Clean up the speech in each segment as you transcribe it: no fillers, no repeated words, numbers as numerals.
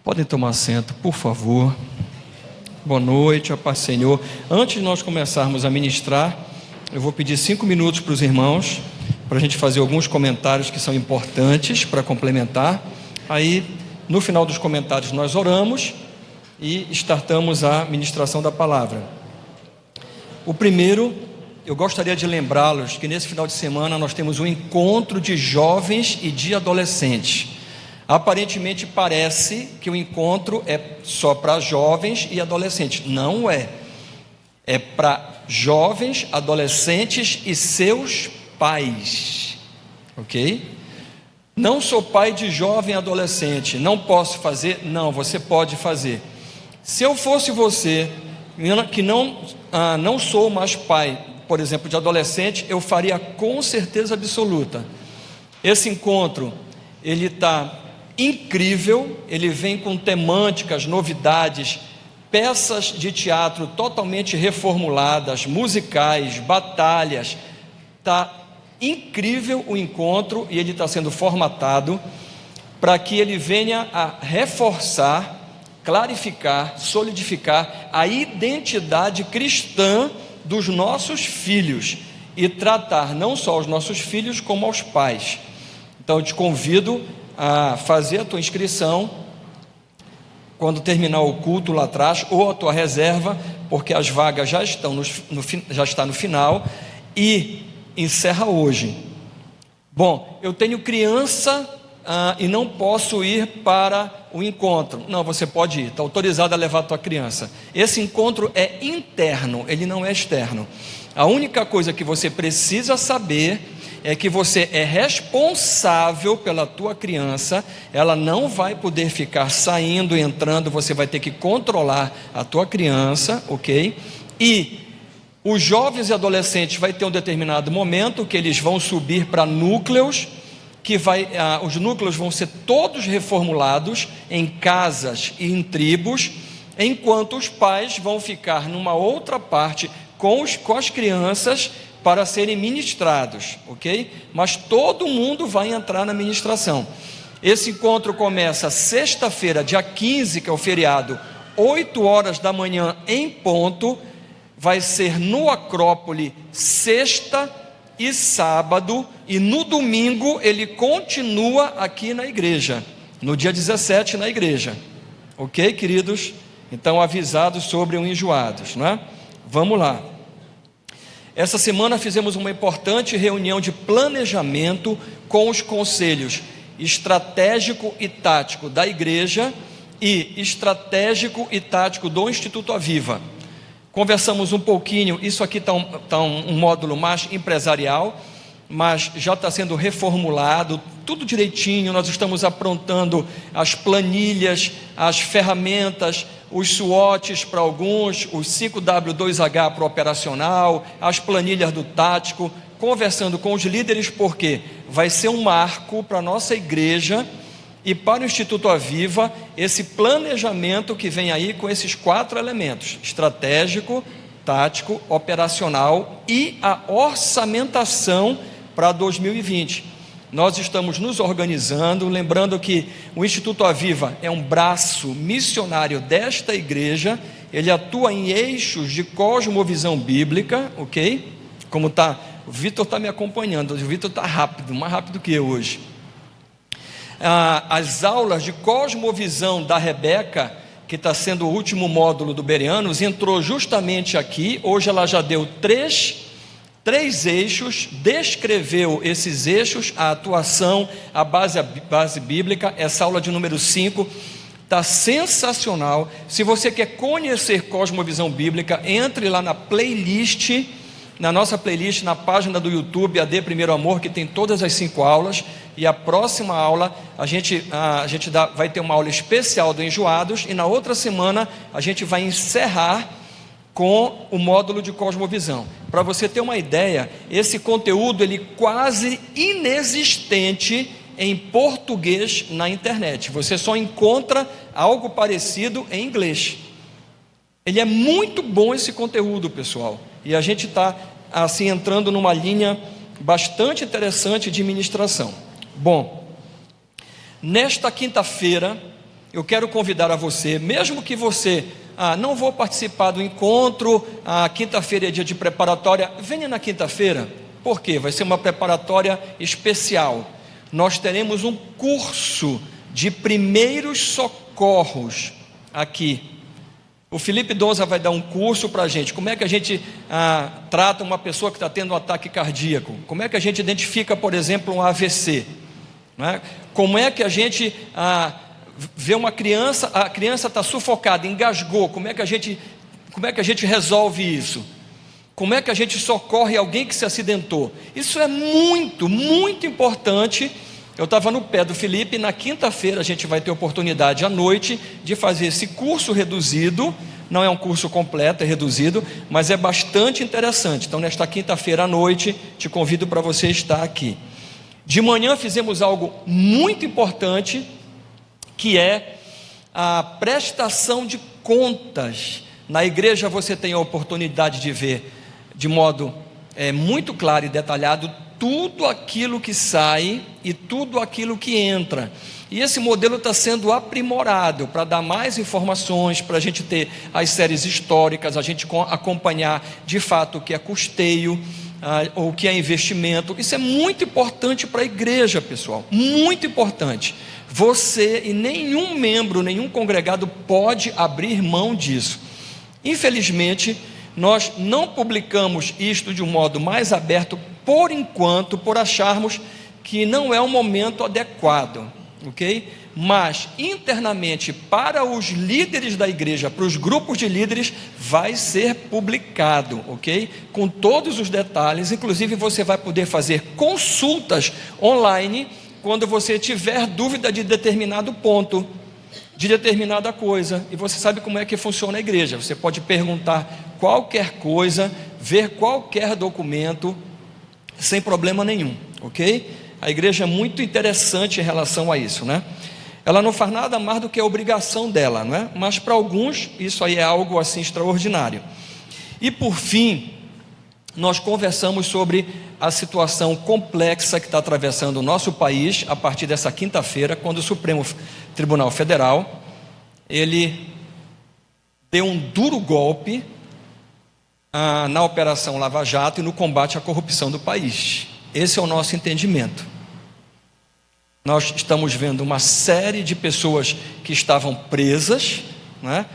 Podem tomar assento, por favor. Boa noite, a paz do Senhor. Antes de nós começarmos a ministrar, eu vou pedir 5 minutos para os irmãos, para a gente fazer alguns comentários que são importantes para complementar. Aí, no final dos comentários, nós oramos e startamos a ministração da palavra. O primeiro, eu gostaria de lembrá-los que nesse final de semana nós temos um encontro de jovens e de adolescentes. Aparentemente parece que o encontro é só para jovens e adolescentes. Não é. É para jovens, adolescentes e seus pais. Ok? Não sou pai de jovem e adolescente. Não posso fazer? Não, você pode fazer. Se eu fosse você, que não sou mais pai, por exemplo, de adolescente, eu faria com certeza absoluta. Esse encontro, ele está incrível, ele vem com temáticas, novidades, peças de teatro totalmente reformuladas, musicais, batalhas. Está incrível o encontro e ele está sendo formatado para que ele venha a reforçar, clarificar, solidificar a identidade cristã dos nossos filhos e tratar não só os nossos filhos como aos pais. Então eu te convido a fazer a tua inscrição quando terminar o culto lá atrás, ou a tua reserva, porque as vagas já estão já está no final e encerra hoje. Bom, eu tenho criança e não posso ir para o encontro. Não, você pode ir, está autorizado a levar a tua criança. Esse encontro é interno, ele não é externo. A única coisa que você precisa saber é que você é responsável pela tua criança. Ela não vai poder ficar saindo e entrando, você vai ter que controlar a tua criança, ok? E os jovens e adolescentes vai ter um determinado momento que eles vão subir para núcleos, os núcleos vão ser todos reformulados em casas e em tribos, enquanto os pais vão ficar numa outra parte com as crianças para serem ministrados, ok? Mas todo mundo vai entrar na ministração. Esse encontro começa sexta-feira, dia 15, que é o feriado, 8 horas da manhã em ponto. Vai ser no Acrópole sexta e sábado, e no domingo ele continua aqui na igreja, no dia 17 na igreja, ok, queridos? Então avisados sobre o Enjoados, não é? Vamos lá. Essa semana fizemos uma importante reunião de planejamento com os conselhos estratégico e tático da igreja e estratégico e tático do Instituto Aviva. Conversamos um pouquinho, isso aqui está um módulo mais empresarial, mas já está sendo reformulado, tudo direitinho. Nós estamos aprontando as planilhas, as ferramentas, os SWOTs para alguns, os 5W2H para o operacional, as planilhas do tático, conversando com os líderes, porque vai ser um marco para a nossa igreja e para o Instituto Aviva, esse planejamento que vem aí com esses 4 elementos: estratégico, tático, operacional e a orçamentação para 2020. Nós estamos nos organizando, lembrando que o Instituto Aviva é um braço missionário desta igreja. Ele atua em eixos de cosmovisão bíblica, ok? Como está, o Vitor está me acompanhando, o Vitor está rápido, mais rápido que eu hoje. As aulas de cosmovisão da Rebeca, que está sendo o último módulo do Bereanos, entrou justamente aqui. Hoje ela já deu três eixos, descreveu esses eixos, a atuação, a base bíblica. Essa aula de número 5 está sensacional. Se você quer conhecer cosmovisão bíblica, entre lá na playlist, na nossa playlist, na página do YouTube, AD Primeiro Amor, que tem todas as 5 aulas. E a próxima aula, a gente vai ter uma aula especial do Enjoados, e na outra semana a gente vai encerrar com o módulo de cosmovisão. Para você ter uma ideia, esse conteúdo ele quase inexistente em português na internet. Você só encontra algo parecido em inglês. Ele é muito bom, esse conteúdo, pessoal. E a gente está assim entrando numa linha bastante interessante de ministração. Bom, nesta quinta-feira eu quero convidar a você, mesmo que você não vou participar do encontro, quinta-feira é dia de preparatória, venha na quinta-feira. Por quê? Vai ser uma preparatória especial. Nós teremos um curso de primeiros socorros aqui. O Felipe Donza vai dar um curso para a gente. Como é que a gente trata uma pessoa que está tendo um ataque cardíaco? Como é que a gente identifica, por exemplo, um AVC? Né? Como é que a gente vê uma criança, a criança está sufocada, engasgou, como é que a gente resolve isso? Como é que a gente socorre alguém que se acidentou? Isso é muito, muito importante. Eu estava no pé do Felipe, e na quinta-feira a gente vai ter oportunidade à noite de fazer esse curso reduzido. Não é um curso completo, é reduzido, mas é bastante interessante. Então, nesta quinta-feira à noite, te convido para você estar aqui. De manhã fizemos algo muito importante, que é a prestação de contas. Na igreja você tem a oportunidade de ver de modo muito claro e detalhado tudo aquilo que sai e tudo aquilo que entra. E esse modelo está sendo aprimorado para dar mais informações, para a gente ter as séries históricas, a gente acompanhar de fato o que é custeio, o que é investimento. Isso é muito importante para a igreja, pessoal, muito importante. Você e nenhum membro, nenhum congregado pode abrir mão disso. Infelizmente, nós não publicamos isto de um modo mais aberto, por enquanto, por acharmos que não é o momento adequado, ok? Mas, internamente, para os líderes da igreja, para os grupos de líderes, vai ser publicado, ok? Com todos os detalhes, inclusive você vai poder fazer consultas online, quando você tiver dúvida de determinado ponto, de determinada coisa, e você sabe como é que funciona a igreja. Você pode perguntar qualquer coisa, ver qualquer documento, sem problema nenhum, ok? A igreja é muito interessante em relação a isso, né? Ela não faz nada mais do que a obrigação dela, não é? Mas para alguns, isso aí é algo assim extraordinário. E por fim, nós conversamos sobre a situação complexa que está atravessando o nosso país, a partir dessa quinta-feira, quando o Supremo Tribunal Federal, ele deu um duro golpe na Operação Lava Jato e no combate à corrupção do país. Esse é o nosso entendimento. Nós estamos vendo uma série de pessoas que estavam presas, né?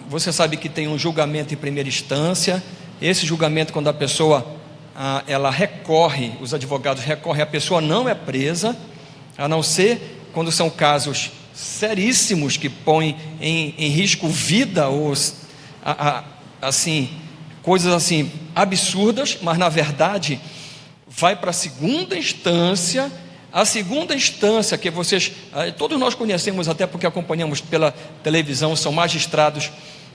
Você sabe que tem um julgamento em primeira instância. Esse julgamento, quando a pessoa ela recorre, os advogados recorrem, a pessoa não é presa, a não ser quando são casos seríssimos que põem em risco vida ou assim, coisas assim absurdas, mas na verdade vai para a segunda instância. A segunda instância que todos nós conhecemos, até porque acompanhamos pela televisão, são magistrados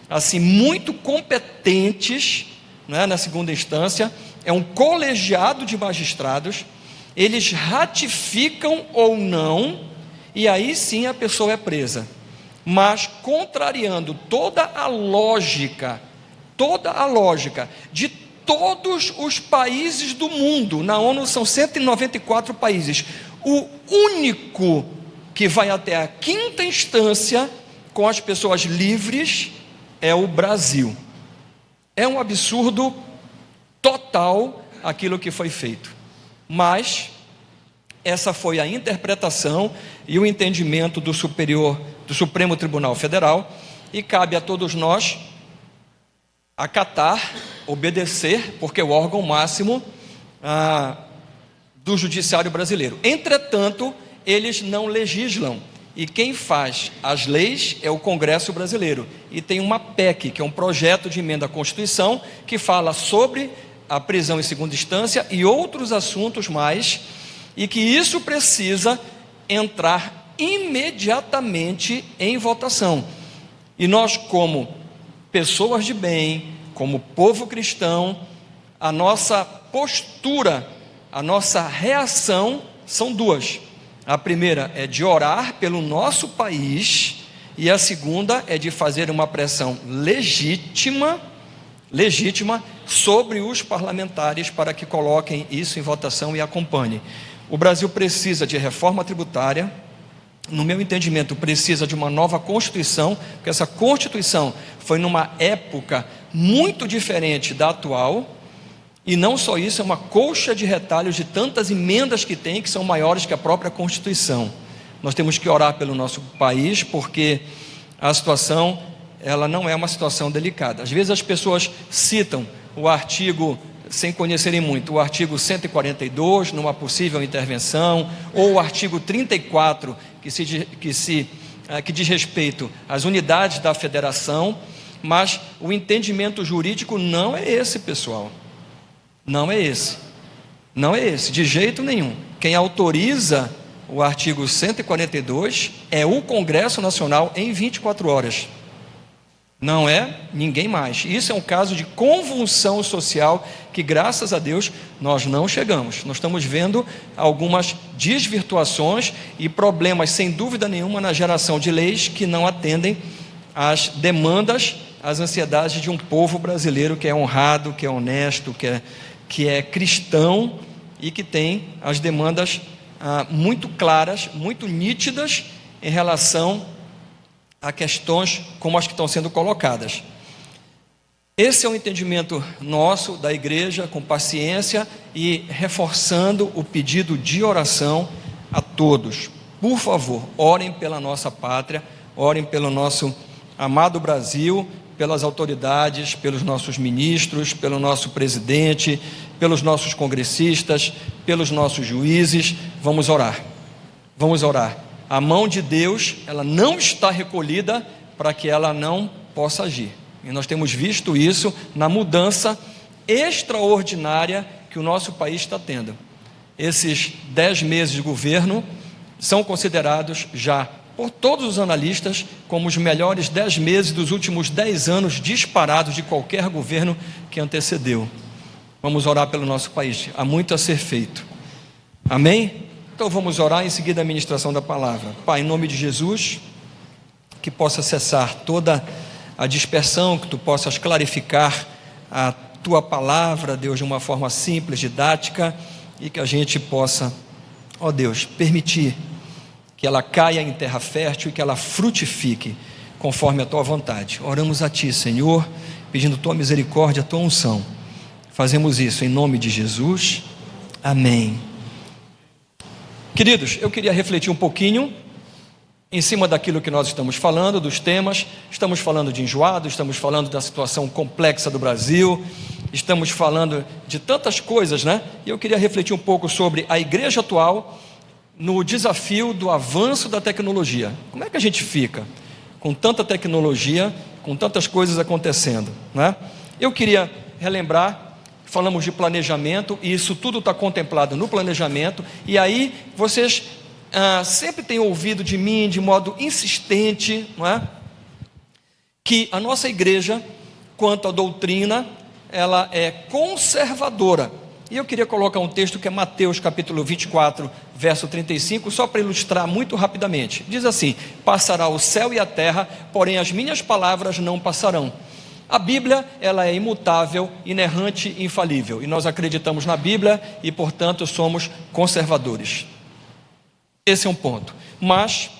assim muito competentes, né? Na segunda instância é um colegiado de magistrados, eles ratificam ou não, e aí sim a pessoa é presa. Mas contrariando toda a lógica de todos os países do mundo, na ONU são 194 países, o único que vai até a quinta instância com as pessoas livres é o Brasil. É um absurdo total aquilo que foi feito, mas essa foi a interpretação e o entendimento do Supremo Tribunal Federal, e cabe a todos nós acatar, obedecer, porque é o órgão máximo do judiciário brasileiro. Entretanto, eles não legislam, e quem faz as leis é o Congresso brasileiro, e tem uma PEC, que é um projeto de emenda à Constituição, que fala sobre a prisão em segunda instância e outros assuntos mais, e que isso precisa entrar imediatamente em votação. E nós, como pessoas de bem, como povo cristão, a nossa postura, a nossa reação são duas. A primeira é de orar pelo nosso país, e a segunda é de fazer uma pressão legítima sobre os parlamentares para que coloquem isso em votação e acompanhem. O Brasil precisa de reforma tributária, no meu entendimento, precisa de uma nova Constituição, porque essa Constituição foi numa época muito diferente da atual, e não só isso, é uma colcha de retalhos de tantas emendas que tem, que são maiores que a própria Constituição. Nós temos que orar pelo nosso país, porque a situação, ela não é uma situação delicada. Às vezes as pessoas citam o artigo, sem conhecerem muito, o artigo 142, numa possível intervenção, ou o artigo 34, que diz respeito às unidades da federação, mas o entendimento jurídico não é esse, pessoal. Não é esse. Não é esse, de jeito nenhum. Quem autoriza o artigo 142 é o Congresso Nacional em 24 horas. Não é ninguém mais. Isso é um caso de convulsão social que, graças a Deus, nós não chegamos. Nós estamos vendo algumas desvirtuações e problemas, sem dúvida nenhuma, na geração de leis que não atendem às demandas, às ansiedades de um povo brasileiro que é honrado, que é honesto, que é cristão e que tem as demandas muito claras, muito nítidas em relação a questões como as que estão sendo colocadas. Esse é o entendimento nosso da igreja, com paciência e reforçando o pedido de oração a todos. Por favor, orem pela nossa pátria, orem pelo nosso amado Brasil, pelas autoridades, pelos nossos ministros, pelo nosso presidente, pelos nossos congressistas, pelos nossos juízes. Vamos orar. Vamos orar. A mão de Deus, ela não está recolhida para que ela não possa agir. E nós temos visto isso na mudança extraordinária que o nosso país está tendo. Esses 10 meses de governo são considerados já por todos os analistas como os melhores 10 meses dos últimos 10 anos disparados de qualquer governo que antecedeu. Vamos orar pelo nosso país. Há muito a ser feito. Amém? Então vamos orar em seguida a ministração da palavra. Pai, em nome de Jesus, que possa cessar toda a dispersão, que Tu possas clarificar a Tua palavra, Deus, de uma forma simples, didática, e que a gente possa, ó Deus, permitir que ela caia em terra fértil e que ela frutifique conforme a Tua vontade. Oramos a Ti, Senhor, pedindo Tua misericórdia, Tua unção. Fazemos isso em nome de Jesus. Amém. Queridos, eu queria refletir um pouquinho em cima daquilo que nós estamos falando, dos temas. Estamos falando de enjoado, estamos falando da situação complexa do Brasil, estamos falando de tantas coisas, né? E eu queria refletir um pouco sobre a igreja atual no desafio do avanço da tecnologia. Como é que a gente fica com tanta tecnologia, com tantas coisas acontecendo, né? Eu queria relembrar. Falamos de planejamento, e isso tudo está contemplado no planejamento, e aí vocês sempre têm ouvido de mim, de modo insistente, não é? Que a nossa igreja, quanto à doutrina, ela é conservadora. E eu queria colocar um texto que é Mateus capítulo 24, verso 35, só para ilustrar muito rapidamente. Diz assim: passará o céu e a terra, porém as minhas palavras não passarão. A Bíblia, ela é imutável, inerrante e infalível. E nós acreditamos na Bíblia e, portanto, somos conservadores. Esse é um ponto. Mas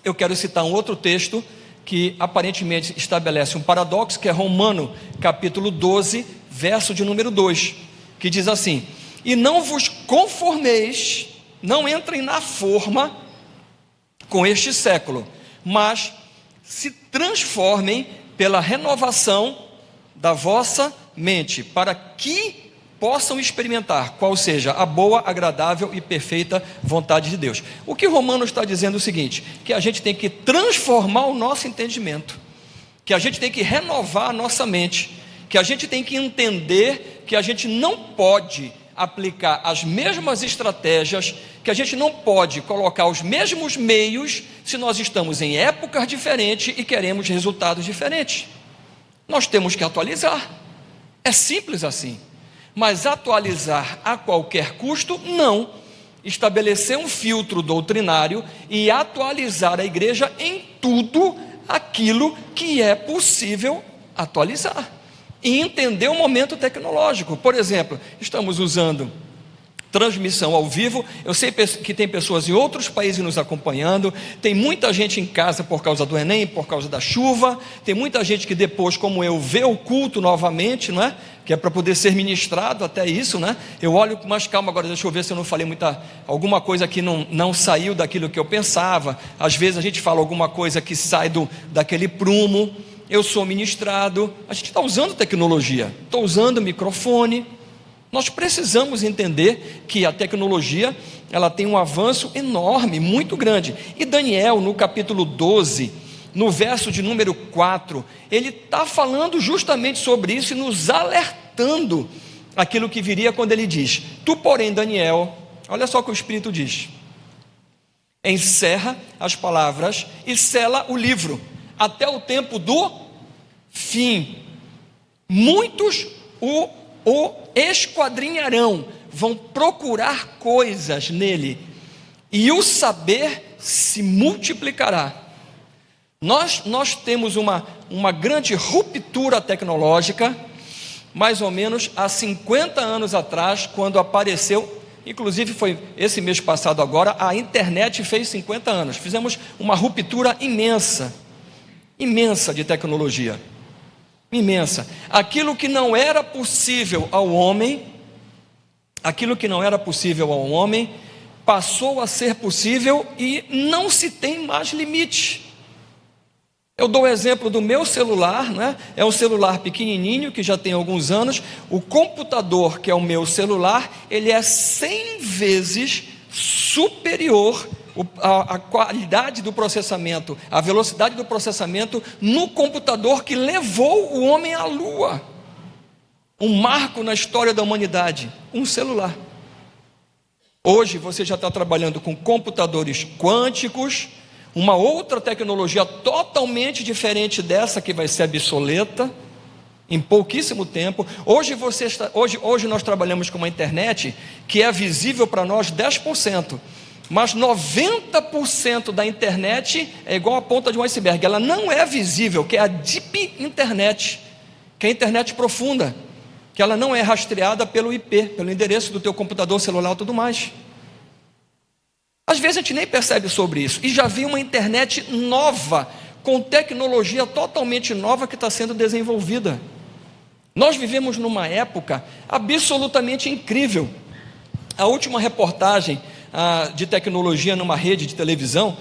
eu quero citar um outro texto que aparentemente estabelece um paradoxo, que é Romano, capítulo 12, verso de número 2, que diz assim: e não vos conformeis, não entrem na forma com este século, mas se transformem pela renovação da vossa mente, para que possam experimentar qual seja a boa, agradável e perfeita vontade de Deus. O que Romanos está dizendo é o seguinte: que a gente tem que transformar o nosso entendimento, que a gente tem que renovar a nossa mente, que a gente tem que entender que a gente não pode aplicar as mesmas estratégias, que a gente não pode colocar os mesmos meios se nós estamos em épocas diferentes e queremos resultados diferentes. Nós temos que atualizar. É simples assim. Mas atualizar a qualquer custo, não. Estabelecer um filtro doutrinário e atualizar a igreja em tudo aquilo que é possível atualizar. E entender o momento tecnológico. Por exemplo, estamos usando transmissão ao vivo. Eu sei que tem pessoas em outros países nos acompanhando, tem muita gente em casa por causa do Enem, por causa da chuva, tem muita gente que depois, como eu, vê o culto novamente, não é? Que é para poder ser ministrado, até isso, né? Eu olho com mais calma agora, deixa eu ver se eu não falei alguma coisa que não saiu daquilo que eu pensava. Às vezes a gente fala alguma coisa que sai daquele prumo. Eu sou ministrado, a gente está usando tecnologia, estou usando microfone. Nós precisamos entender que a tecnologia, ela tem um avanço enorme, muito grande. E Daniel, no capítulo 12, no verso de número 4, ele está falando justamente sobre isso e nos alertando aquilo que viria quando ele diz: tu, porém, Daniel, olha só o que o Espírito diz: encerra as palavras e sela o livro, até o tempo do fim. Muitos o esquadrinharão, vão procurar coisas nele, e o saber se multiplicará. Nós temos uma grande ruptura tecnológica, mais ou menos há 50 anos atrás, quando apareceu, inclusive foi esse mês passado agora, a internet fez 50 anos, fizemos uma ruptura imensa de tecnologia, imensa. Aquilo que não era possível ao homem, passou a ser possível e não se tem mais limite. Eu dou o exemplo do meu celular, né? É um celular pequenininho que já tem alguns anos. O computador, que é o meu celular, ele é 100 vezes superior a qualidade do processamento, a velocidade do processamento no computador que levou o homem à lua. Um marco na história da humanidade, um celular. Hoje você já está trabalhando com computadores quânticos, uma outra tecnologia totalmente diferente dessa, que vai ser obsoleta em pouquíssimo tempo. Hoje nós trabalhamos com uma internet que é visível para nós 10%. Mas 90% da internet é igual a ponta de um iceberg. Ela não é visível, que é a Deep Internet, que é a internet profunda, que ela não é rastreada pelo IP, pelo endereço do teu computador, celular e tudo mais. Às vezes a gente nem percebe sobre isso. E já vi uma internet nova, com tecnologia totalmente nova que está sendo desenvolvida. Nós vivemos numa época absolutamente incrível. A última reportagem de tecnologia numa rede de televisão,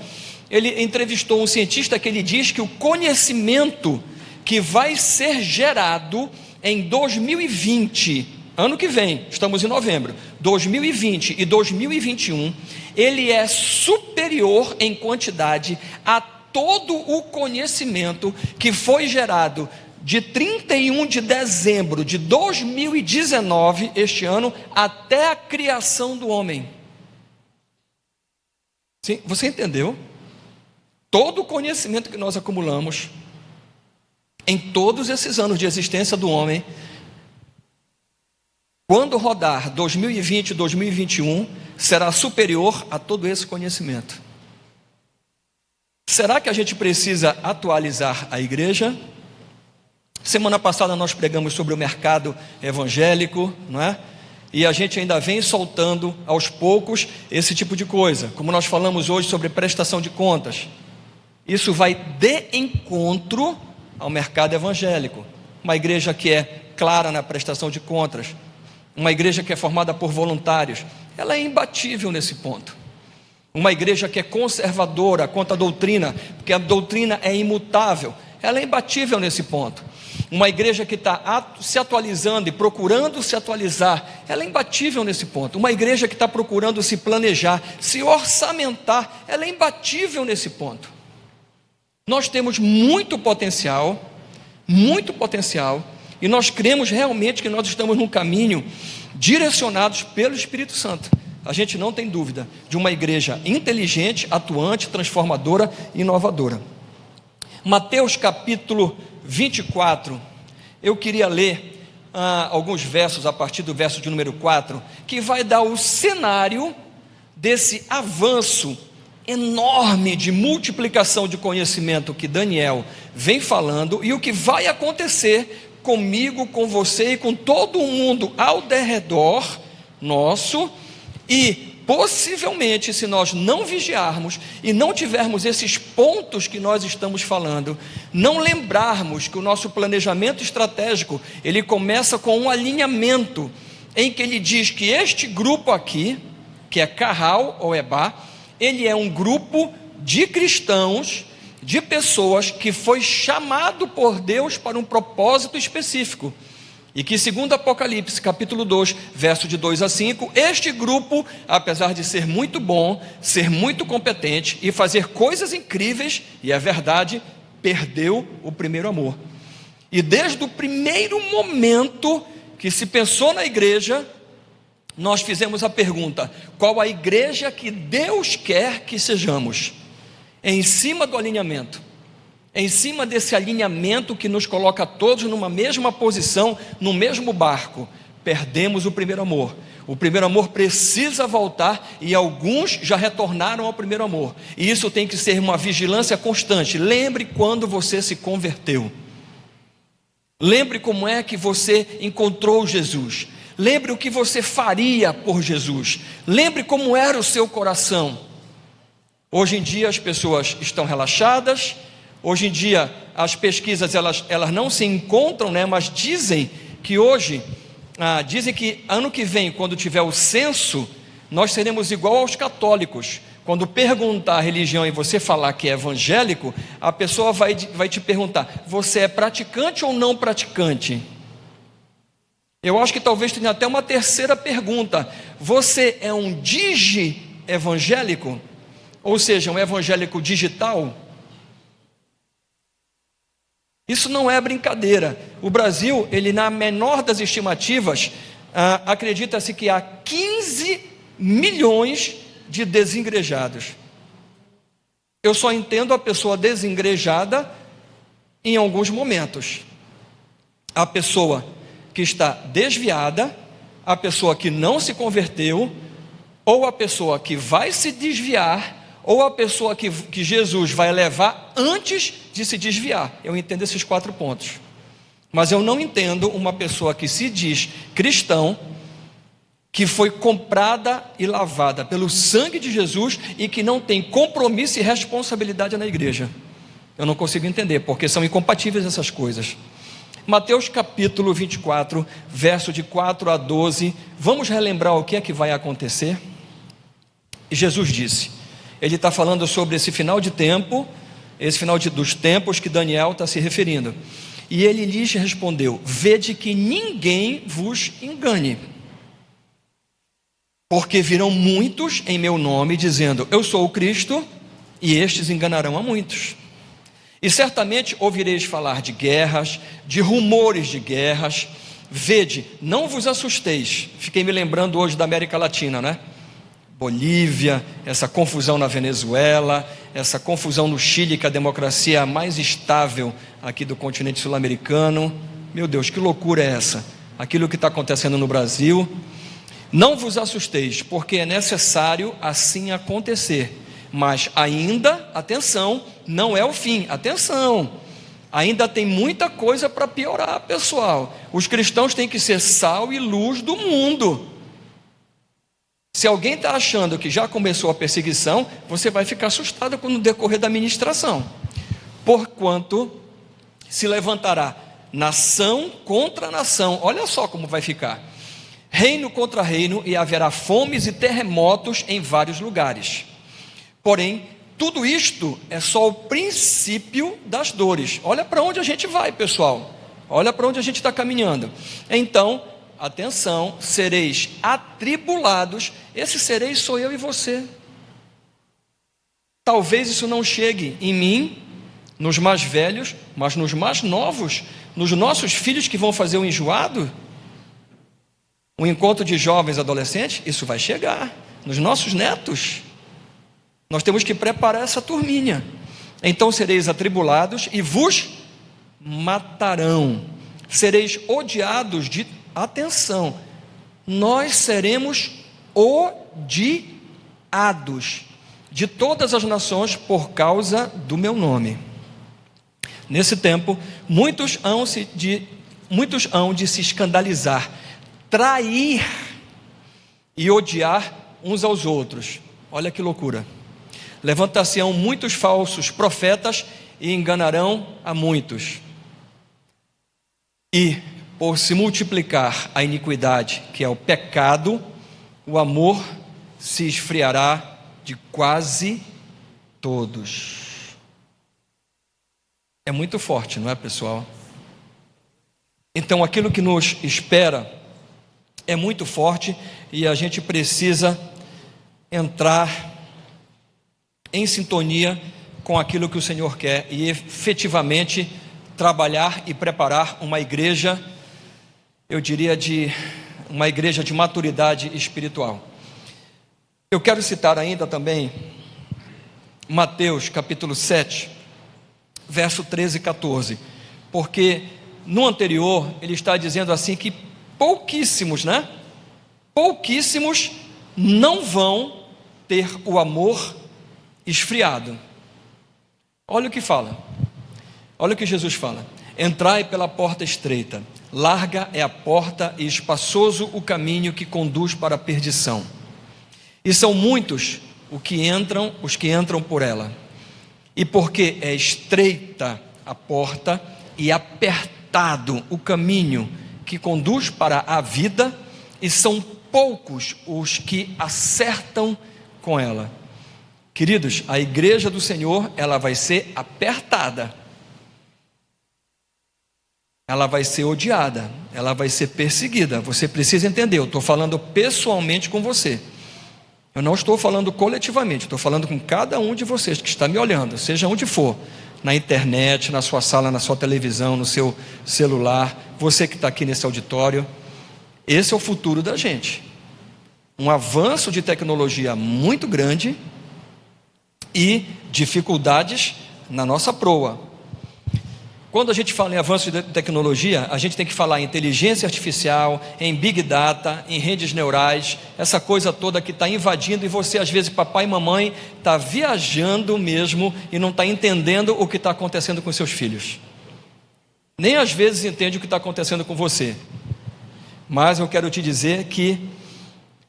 ele entrevistou um cientista que ele diz que o conhecimento que vai ser gerado em 2020, ano que vem, estamos em novembro, 2020 e 2021, ele é superior em quantidade a todo o conhecimento que foi gerado de 31 de dezembro de 2019, este ano, até a criação do homem. Sim, você entendeu? Todo o conhecimento que nós acumulamos em todos esses anos de existência do homem, quando rodar 2020 e 2021, será superior a todo esse conhecimento. Será que a gente precisa atualizar a igreja? Semana passada nós pregamos sobre o mercado evangélico, não é? E a gente ainda vem soltando aos poucos esse tipo de coisa, como nós falamos hoje sobre prestação de contas. Isso vai de encontro ao mercado evangélico. Uma igreja que é clara na prestação de contas, uma igreja que é formada por voluntários, ela é imbatível nesse ponto. Uma igreja que é conservadora quanto à doutrina, porque a doutrina é imutável, ela é imbatível nesse ponto. Uma igreja que está se atualizando e procurando se atualizar, ela é imbatível nesse ponto. Uma igreja que está procurando se planejar, se orçamentar, ela é imbatível nesse ponto. Nós temos muito potencial, e nós cremos realmente que nós estamos num caminho direcionados pelo Espírito Santo. A gente não tem dúvida de uma igreja inteligente, atuante, transformadora e inovadora. Mateus capítulo 24, eu queria ler alguns versos a partir do verso de número 4, que vai dar o cenário desse avanço enorme de multiplicação de conhecimento que Daniel vem falando, e o que vai acontecer comigo, com você e com todo mundo ao derredor nosso, E possivelmente, se nós não vigiarmos e não tivermos esses pontos que nós estamos falando, não lembrarmos que o nosso planejamento estratégico, ele começa com um alinhamento, em que ele diz que este grupo aqui, que é Carral ou Ebá, ele é um grupo de cristãos, de pessoas que foi chamado por Deus para um propósito específico. E que segundo Apocalipse, capítulo 2, verso de 2 a 5, este grupo, apesar de ser muito bom, ser muito competente e fazer coisas incríveis, e é verdade, perdeu o primeiro amor. E desde o primeiro momento que se pensou na igreja, nós fizemos a pergunta: qual a igreja que Deus quer que sejamos? Em cima do alinhamento, em cima desse alinhamento que nos coloca todos numa mesma posição, no mesmo barco, perdemos o primeiro amor. O primeiro amor precisa voltar, e alguns já retornaram ao primeiro amor, e isso tem que ser uma vigilância constante. Lembre quando você se converteu, lembre como é que você encontrou Jesus, lembre o que você faria por Jesus, lembre como era o seu coração. Hoje em dia as pessoas estão relaxadas. Hoje em dia as pesquisas elas não se encontram, mas dizem que hoje, dizem que ano que vem, quando tiver o censo, nós seremos igual aos católicos. Quando perguntar a religião e você falar que é evangélico, a pessoa vai te perguntar: você é praticante ou não praticante? Eu acho que talvez tenha até uma terceira pergunta: você é um digi-evangélico? Ou seja, um evangélico digital? Isso não é brincadeira. O Brasil, ele, na menor das estimativas, acredita-se que há 15 milhões de desigrejados. Eu só entendo a pessoa desengrejada em alguns momentos. A pessoa que está desviada, a pessoa que não se converteu, ou a pessoa que vai se desviar, ou a pessoa que Jesus vai levar antes de se desviar. Eu entendo esses 4 pontos. Mas eu não entendo uma pessoa que se diz cristão, que foi comprada e lavada pelo sangue de Jesus e que não tem compromisso e responsabilidade na igreja. Eu não consigo entender, porque são incompatíveis essas coisas. Mateus capítulo 24, verso de 4 a 12. Vamos relembrar o que é que vai acontecer? E Jesus disse, ele está falando sobre esse final de tempo, esse final dos tempos que Daniel está se referindo. E ele lhes respondeu: vede que ninguém vos engane, porque virão muitos em meu nome, dizendo, eu sou o Cristo, e estes enganarão a muitos. E certamente ouvireis falar de guerras, de rumores de guerras. Vede, não vos assusteis. Fiquei me lembrando hoje da América Latina, né? Bolívia, essa confusão na Venezuela, essa confusão no Chile, que a democracia é a mais estável aqui do continente sul-americano. Meu Deus, que loucura é essa? Aquilo que está acontecendo no Brasil. Não vos assusteis, porque é necessário assim acontecer. Mas ainda, atenção, não é o fim. Atenção, ainda tem muita coisa para piorar, pessoal. Os cristãos têm que ser sal e luz do mundo. Se alguém está achando que já começou a perseguição, você vai ficar assustado no decorrer da ministração. Porquanto se levantará nação contra nação. Olha só como vai ficar. Reino contra reino, e haverá fomes e terremotos em vários lugares. Porém, tudo isto é só o princípio das dores. Olha para onde a gente vai, pessoal. Olha para onde a gente está caminhando. Então, atenção, sereis atribulados. Esse sereis sou eu e você. Talvez isso não chegue em mim, nos mais velhos, mas nos mais novos, nos nossos filhos que vão fazer o enjoado, um encontro de jovens adolescentes, isso vai chegar, nos nossos netos. Nós temos que preparar essa turminha. Então sereis atribulados e vos matarão. Sereis odiados de... Atenção, nós seremos odiados de todas as nações por causa do meu nome. Nesse tempo, muitos hão de se escandalizar, trair e odiar uns aos outros. Olha que loucura. Levantar-se-ão muitos falsos profetas e enganarão a muitos. E, por se multiplicar a iniquidade, que é o pecado, o amor se esfriará de quase todos. É muito forte, não é, pessoal? Então, aquilo que nos espera é muito forte e a gente precisa entrar em sintonia com aquilo que o Senhor quer e efetivamente trabalhar e preparar uma igreja, eu diria, uma igreja de maturidade espiritual. Eu quero citar ainda também Mateus capítulo 7, verso 13 e 14, porque no anterior ele está dizendo assim que pouquíssimos não vão ter o amor esfriado. Olha o que fala, olha o que Jesus fala: entrai pela porta estreita, larga é a porta e espaçoso o caminho que conduz para a perdição, e são muitos os que entram por ela. E porque é estreita a porta e apertado o caminho que conduz para a vida, e são poucos os que acertam com ela. Queridos, a igreja do Senhor, ela vai ser apertada, ela vai ser odiada, ela vai ser perseguida. Você precisa entender, eu estou falando pessoalmente com você. Eu não estou falando coletivamente, estou falando com cada um de vocês que está me olhando, seja onde for, na internet, na sua sala, na sua televisão, no seu celular, você que está aqui nesse auditório. Esse é o futuro da gente. Um avanço de tecnologia muito grande e dificuldades na nossa proa. Quando a gente fala em avanço de tecnologia, a gente tem que falar em inteligência artificial, em big data, em redes neurais, essa coisa toda que está invadindo, e você, às vezes, papai e mamãe, está viajando mesmo e não está entendendo o que está acontecendo com seus filhos. Nem às vezes entende o que está acontecendo com você. Mas eu quero te dizer que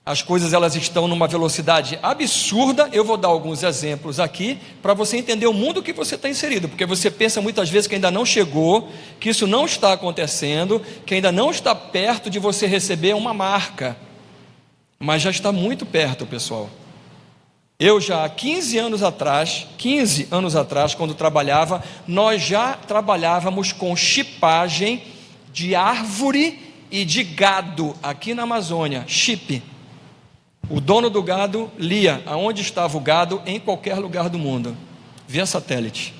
as coisas, elas estão numa velocidade absurda. Eu vou dar alguns exemplos aqui para você entender o mundo que você está inserido, porque você pensa muitas vezes que ainda não chegou, que isso não está acontecendo, que ainda não está perto de você receber uma marca, mas já está muito perto, pessoal. Eu já há 15 anos atrás, quando trabalhava, nós já trabalhávamos com chipagem de árvore e de gado aqui na Amazônia, chip. O dono do gado lia aonde estava o gado em qualquer lugar do mundo, via satélite.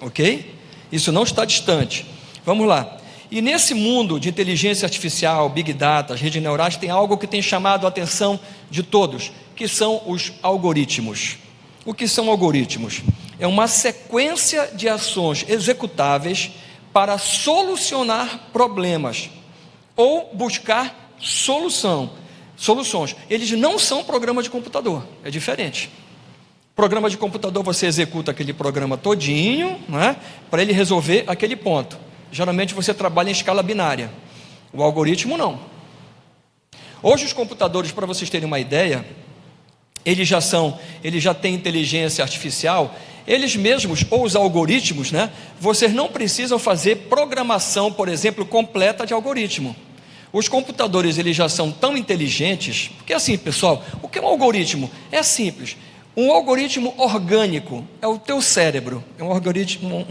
Ok? Isso não está distante. Vamos lá. E nesse mundo de inteligência artificial, big data, as redes neurais, tem algo que tem chamado a atenção de todos, que são os algoritmos. O que são algoritmos? É uma sequência de ações executáveis para solucionar problemas ou buscar soluções. Eles não são programa de computador, é diferente. Programa de computador, você executa aquele programa todinho, né, para ele resolver aquele ponto. Geralmente você trabalha em escala binária. O algoritmo não. Hoje os computadores, para vocês terem uma ideia, eles já têm inteligência artificial, eles mesmos, ou os algoritmos, né, vocês não precisam fazer programação, por exemplo, completa de algoritmo. Os computadores, eles já são tão inteligentes, porque assim, pessoal, o que é um algoritmo? É simples. Um algoritmo orgânico é o teu cérebro, é um algoritmo,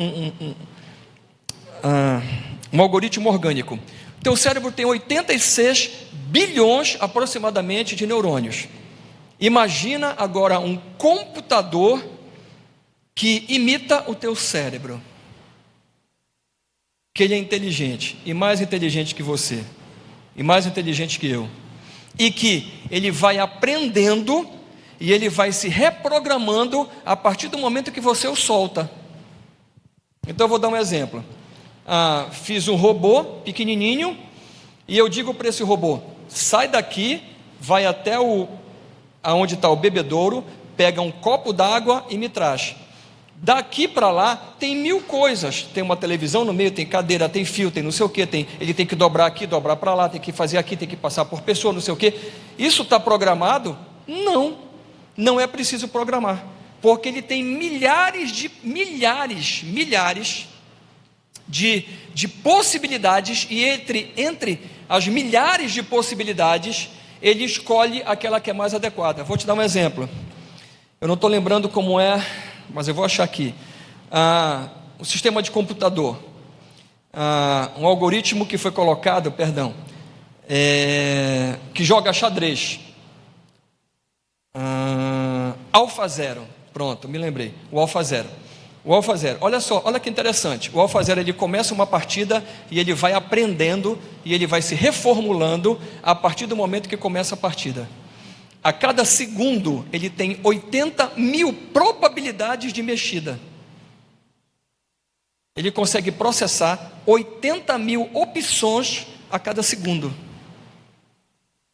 um algoritmo orgânico. O teu cérebro tem 86 bilhões aproximadamente de neurônios. Imagina agora um computador que imita o teu cérebro, que ele é inteligente, e mais inteligente que você, e mais inteligente que eu, e que ele vai aprendendo e ele vai se reprogramando a partir do momento que você o solta. Então eu vou dar um exemplo. Fiz um robô pequenininho e eu digo para esse robô: sai daqui, vai até aonde está o bebedouro, pega um copo d'água e me traz. Daqui para lá tem 1000 coisas, tem uma televisão no meio, tem cadeira, tem fio, tem não sei o que, ele tem que dobrar aqui, dobrar para lá, tem que fazer aqui, tem que passar por pessoa, não sei o que. Isso está programado? Não, não é preciso programar, porque ele tem milhares de possibilidades, e entre as milhares de possibilidades, ele escolhe aquela que é mais adequada. Vou te dar um exemplo, eu não estou lembrando como é, mas eu vou achar aqui. O sistema de computador, um algoritmo que foi colocado, que joga xadrez, AlphaZero, pronto, me lembrei, o AlphaZero, olha só, olha que interessante, o AlphaZero, ele começa uma partida e ele vai aprendendo e ele vai se reformulando a partir do momento que começa a partida. A cada segundo ele tem 80.000 probabilidades de mexida. Ele consegue processar 80.000 opções a cada segundo.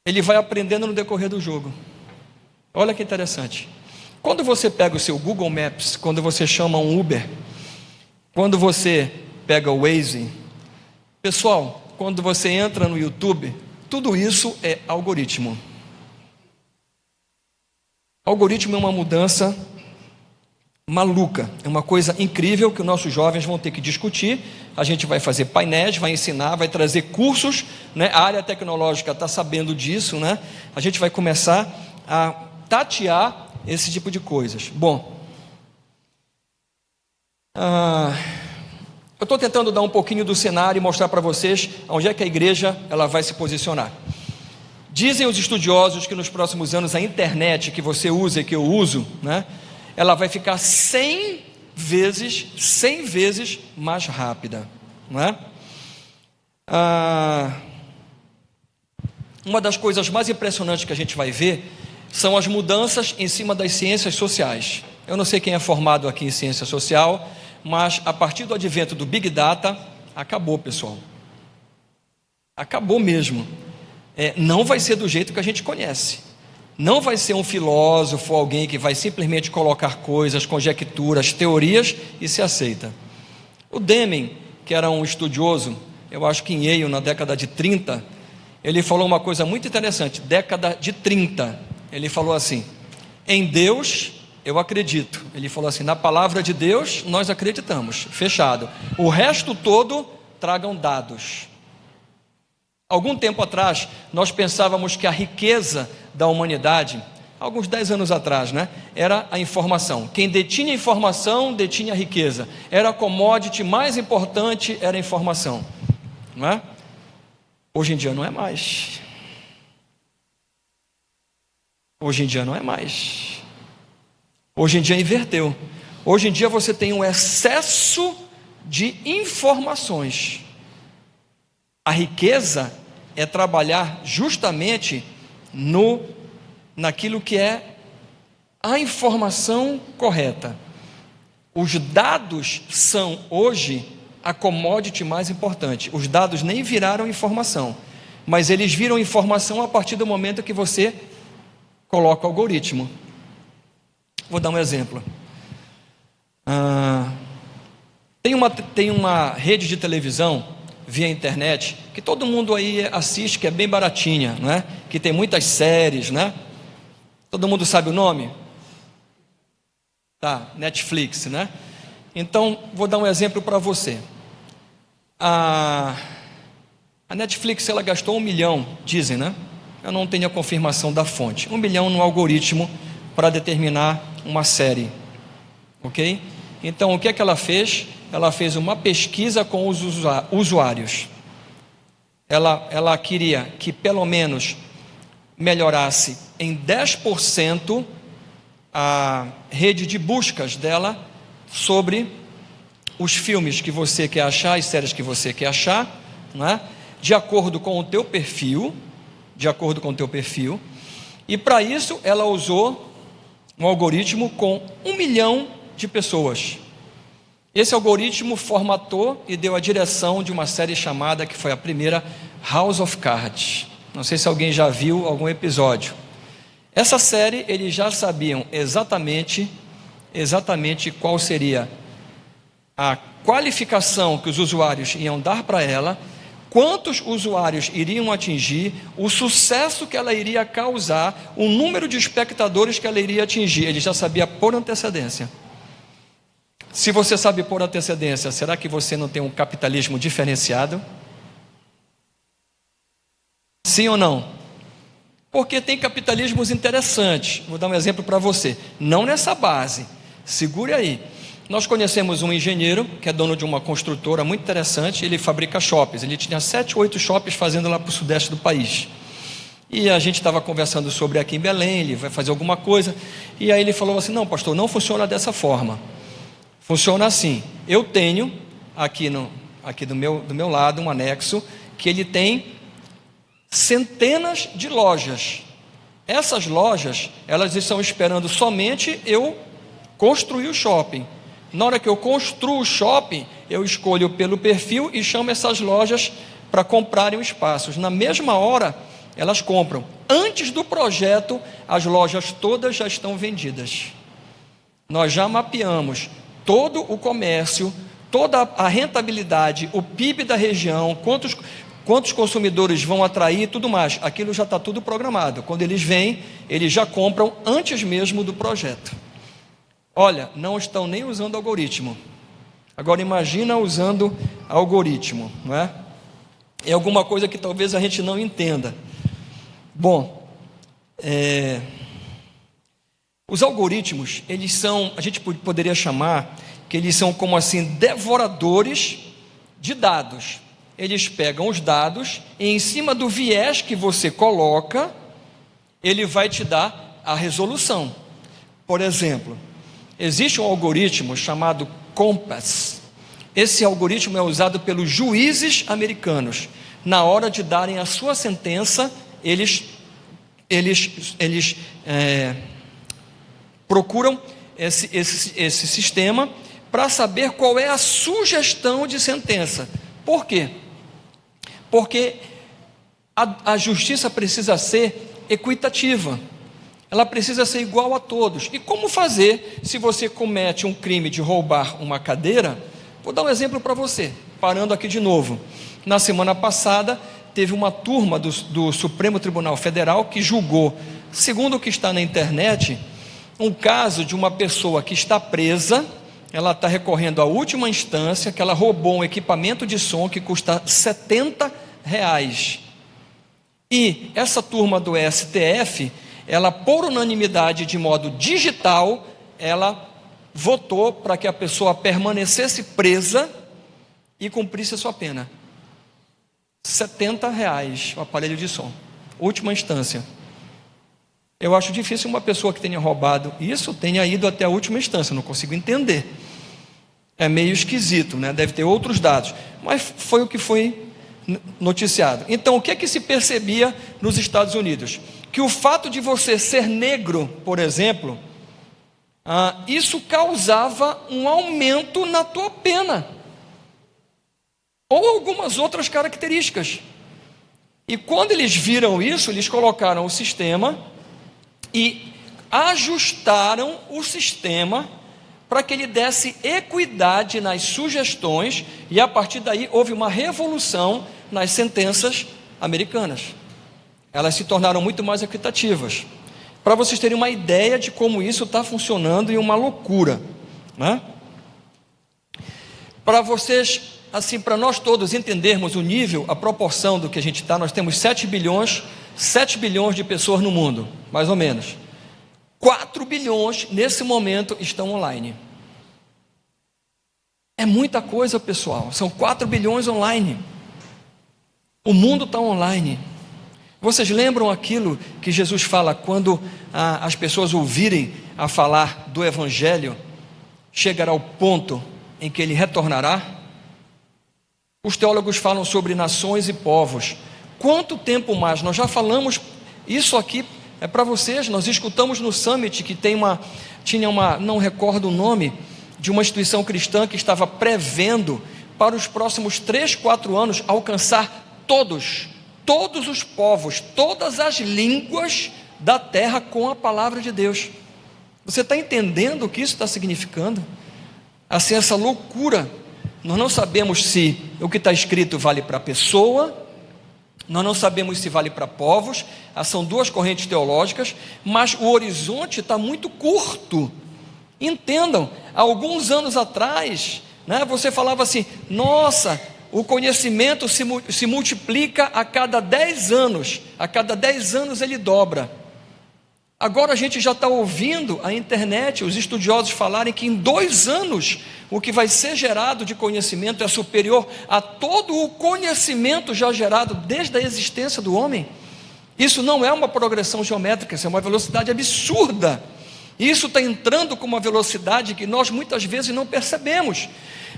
Ele vai aprendendo no decorrer do jogo. Olha que interessante. Quando você pega o seu Google Maps, quando você chama um Uber, quando você pega o Waze, pessoal, quando você entra no YouTube, tudo isso é algoritmo. Algoritmo é uma mudança maluca, é uma coisa incrível que os nossos jovens vão ter que discutir. A gente vai fazer painéis, vai ensinar, vai trazer cursos, né? A área tecnológica está sabendo disso, né? A gente vai começar a tatear esse tipo de coisas. Bom, eu estou tentando dar um pouquinho do cenário e mostrar para vocês onde é que a igreja ela vai se posicionar. Dizem os estudiosos que nos próximos anos a internet que você usa e que eu uso, né, ela vai ficar 100 vezes mais rápida, não é? Uma das coisas mais impressionantes que a gente vai ver são as mudanças em cima das ciências sociais. Eu não sei quem é formado aqui em ciência social, mas a partir do advento do Big Data, acabou, pessoal. Acabou mesmo. Não vai ser do jeito que a gente conhece. Não vai ser um filósofo, alguém que vai simplesmente colocar coisas, conjecturas, teorias e se aceita. O Deming, que era um estudioso, eu acho que em Yale, na década de 30, ele falou uma coisa muito interessante, década de 30, ele falou assim: em Deus eu acredito. Ele falou assim: na palavra de Deus nós acreditamos, fechado. O resto todo tragam dados. Algum tempo atrás, nós pensávamos que a riqueza da humanidade, alguns 10 anos atrás, né, era a informação. Quem detinha informação, detinha a riqueza. Era a commodity mais importante, era a informação. Não é? Hoje em dia não é mais. Hoje em dia não é mais. Hoje em dia inverteu. Hoje em dia você tem um excesso de informações. A riqueza é trabalhar justamente naquilo que é a informação correta. Os dados são hoje a commodity mais importante. Os dados nem viraram informação, mas eles viram informação a partir do momento que você coloca o algoritmo. Vou dar um exemplo. Tem uma rede de televisão via internet, que todo mundo aí assiste, que é bem baratinha, né? Que tem muitas séries, né? Todo mundo sabe o nome? Tá, Netflix, né? Então, vou dar um exemplo para você. A Netflix, ela gastou 1 milhão, dizem, né? Eu não tenho a confirmação da fonte. 1 milhão no algoritmo para determinar uma série, ok? Então, o que é que ela fez? Ela fez uma pesquisa com os usuários. Ela queria que pelo menos melhorasse em 10% a rede de buscas dela sobre os filmes que você quer achar, as séries que você quer achar, não é? De acordo com o teu perfil, e para isso ela usou um algoritmo com 1 milhão de pessoas. Esse algoritmo formatou e deu a direção de uma série chamada, que foi a primeira, House of Cards. Não sei se alguém já viu algum episódio. Essa série, eles já sabiam exatamente exatamente qual seria a qualificação que os usuários iam dar para ela, quantos usuários iriam atingir, o sucesso que ela iria causar, o número de espectadores que ela iria atingir. Ele já sabia por antecedência. Se você sabe por antecedência, será que você não tem um capitalismo diferenciado? Sim ou não? Porque tem capitalismos interessantes. Vou dar um exemplo para você. Não nessa base. Segure aí. Nós conhecemos um engenheiro que é dono de uma construtora muito interessante. Ele fabrica shoppings. Ele tinha 7, 8 shoppings fazendo lá para o sudeste do país. E a gente estava conversando sobre aqui em Belém. Ele vai fazer alguma coisa. E aí ele falou assim: não, pastor, não funciona dessa forma. Funciona assim. Eu tenho aqui do meu lado um anexo que ele tem centenas de lojas. Essas lojas, elas estão esperando somente eu construir o shopping. Na hora que eu construo o shopping, eu escolho pelo perfil e chamo essas lojas para comprarem os espaços. Na mesma hora, elas compram. Antes do projeto, as lojas todas já estão vendidas. Nós já mapeamos todo o comércio, toda a rentabilidade, o PIB da região, quantos consumidores vão atrair e tudo mais. Aquilo já está tudo programado. Quando eles vêm, eles já compram antes mesmo do projeto. Olha, não estão nem usando algoritmo. Agora imagina usando algoritmo, não é? É alguma coisa que talvez a gente não entenda. Bom, os algoritmos, eles são, a gente poderia chamar que eles são como assim, devoradores de dados. Eles pegam os dados e em cima do viés que você coloca, ele vai te dar a resolução. Por exemplo, existe um algoritmo chamado Compass. Esse algoritmo é usado pelos juízes americanos. Na hora de darem a sua sentença, eles procuram esse sistema para saber qual é a sugestão de sentença. Por quê? Porque a justiça precisa ser equitativa. Ela precisa ser igual a todos. E como fazer se você comete um crime de roubar uma cadeira? Vou dar um exemplo para você, parando aqui de novo. Na semana passada, teve uma turma do Supremo Tribunal Federal que julgou, segundo o que está na internet, um caso de uma pessoa que está presa. Ela está recorrendo à última instância, que ela roubou um equipamento de som que custa R$70. E essa turma do STF, ela, por unanimidade, de modo digital, ela votou para que a pessoa permanecesse presa e cumprisse a sua pena. R$70 o aparelho de som, última instância. Eu acho difícil uma pessoa que tenha roubado isso tenha ido até a última instância, não consigo entender. É meio esquisito, né? Deve ter outros dados, mas foi o que foi noticiado. Então, o que é que se percebia nos Estados Unidos? Que o fato de você ser negro, por exemplo, isso causava um aumento na tua pena, ou algumas outras características. E quando eles viram isso, eles colocaram o sistema e ajustaram o sistema para que ele desse equidade nas sugestões, e a partir daí houve uma revolução nas sentenças americanas. Elas se tornaram muito mais equitativas. Para vocês terem uma ideia de como isso está funcionando, e uma loucura, né? Para vocês, assim, para nós todos entendermos o nível, a proporção do que a gente está, nós temos 7 bilhões de pessoas no mundo, mais ou menos. 4 bilhões nesse momento estão online. É muita coisa, pessoal. São 4 bilhões online. O mundo está online. Vocês lembram aquilo que Jesus fala quando as pessoas ouvirem a falar do Evangelho, chegará ao ponto em que ele retornará? Os teólogos falam sobre nações e povos. Quanto tempo mais? Nós já falamos isso aqui, é para vocês. Nós escutamos no Summit que tinha uma, não recordo o nome, de uma instituição cristã que estava prevendo para os próximos 3, 4 anos alcançar todos os povos, todas as línguas da terra com a palavra de Deus. Você está entendendo o que isso está significando? Assim, essa loucura. Nós não sabemos se o que está escrito vale para a pessoa, nós não sabemos se vale para povos, são duas correntes teológicas, mas o horizonte está muito curto. Entendam, há alguns anos atrás, você falava assim: nossa, o conhecimento se multiplica a cada 10 anos, a cada 10 anos ele dobra. Agora a gente já está ouvindo a internet, os estudiosos falarem que em 2 anos o que vai ser gerado de conhecimento é superior a todo o conhecimento já gerado desde a existência do homem. Isso não é uma progressão geométrica, isso é uma velocidade absurda. Isso está entrando com uma velocidade que nós muitas vezes não percebemos.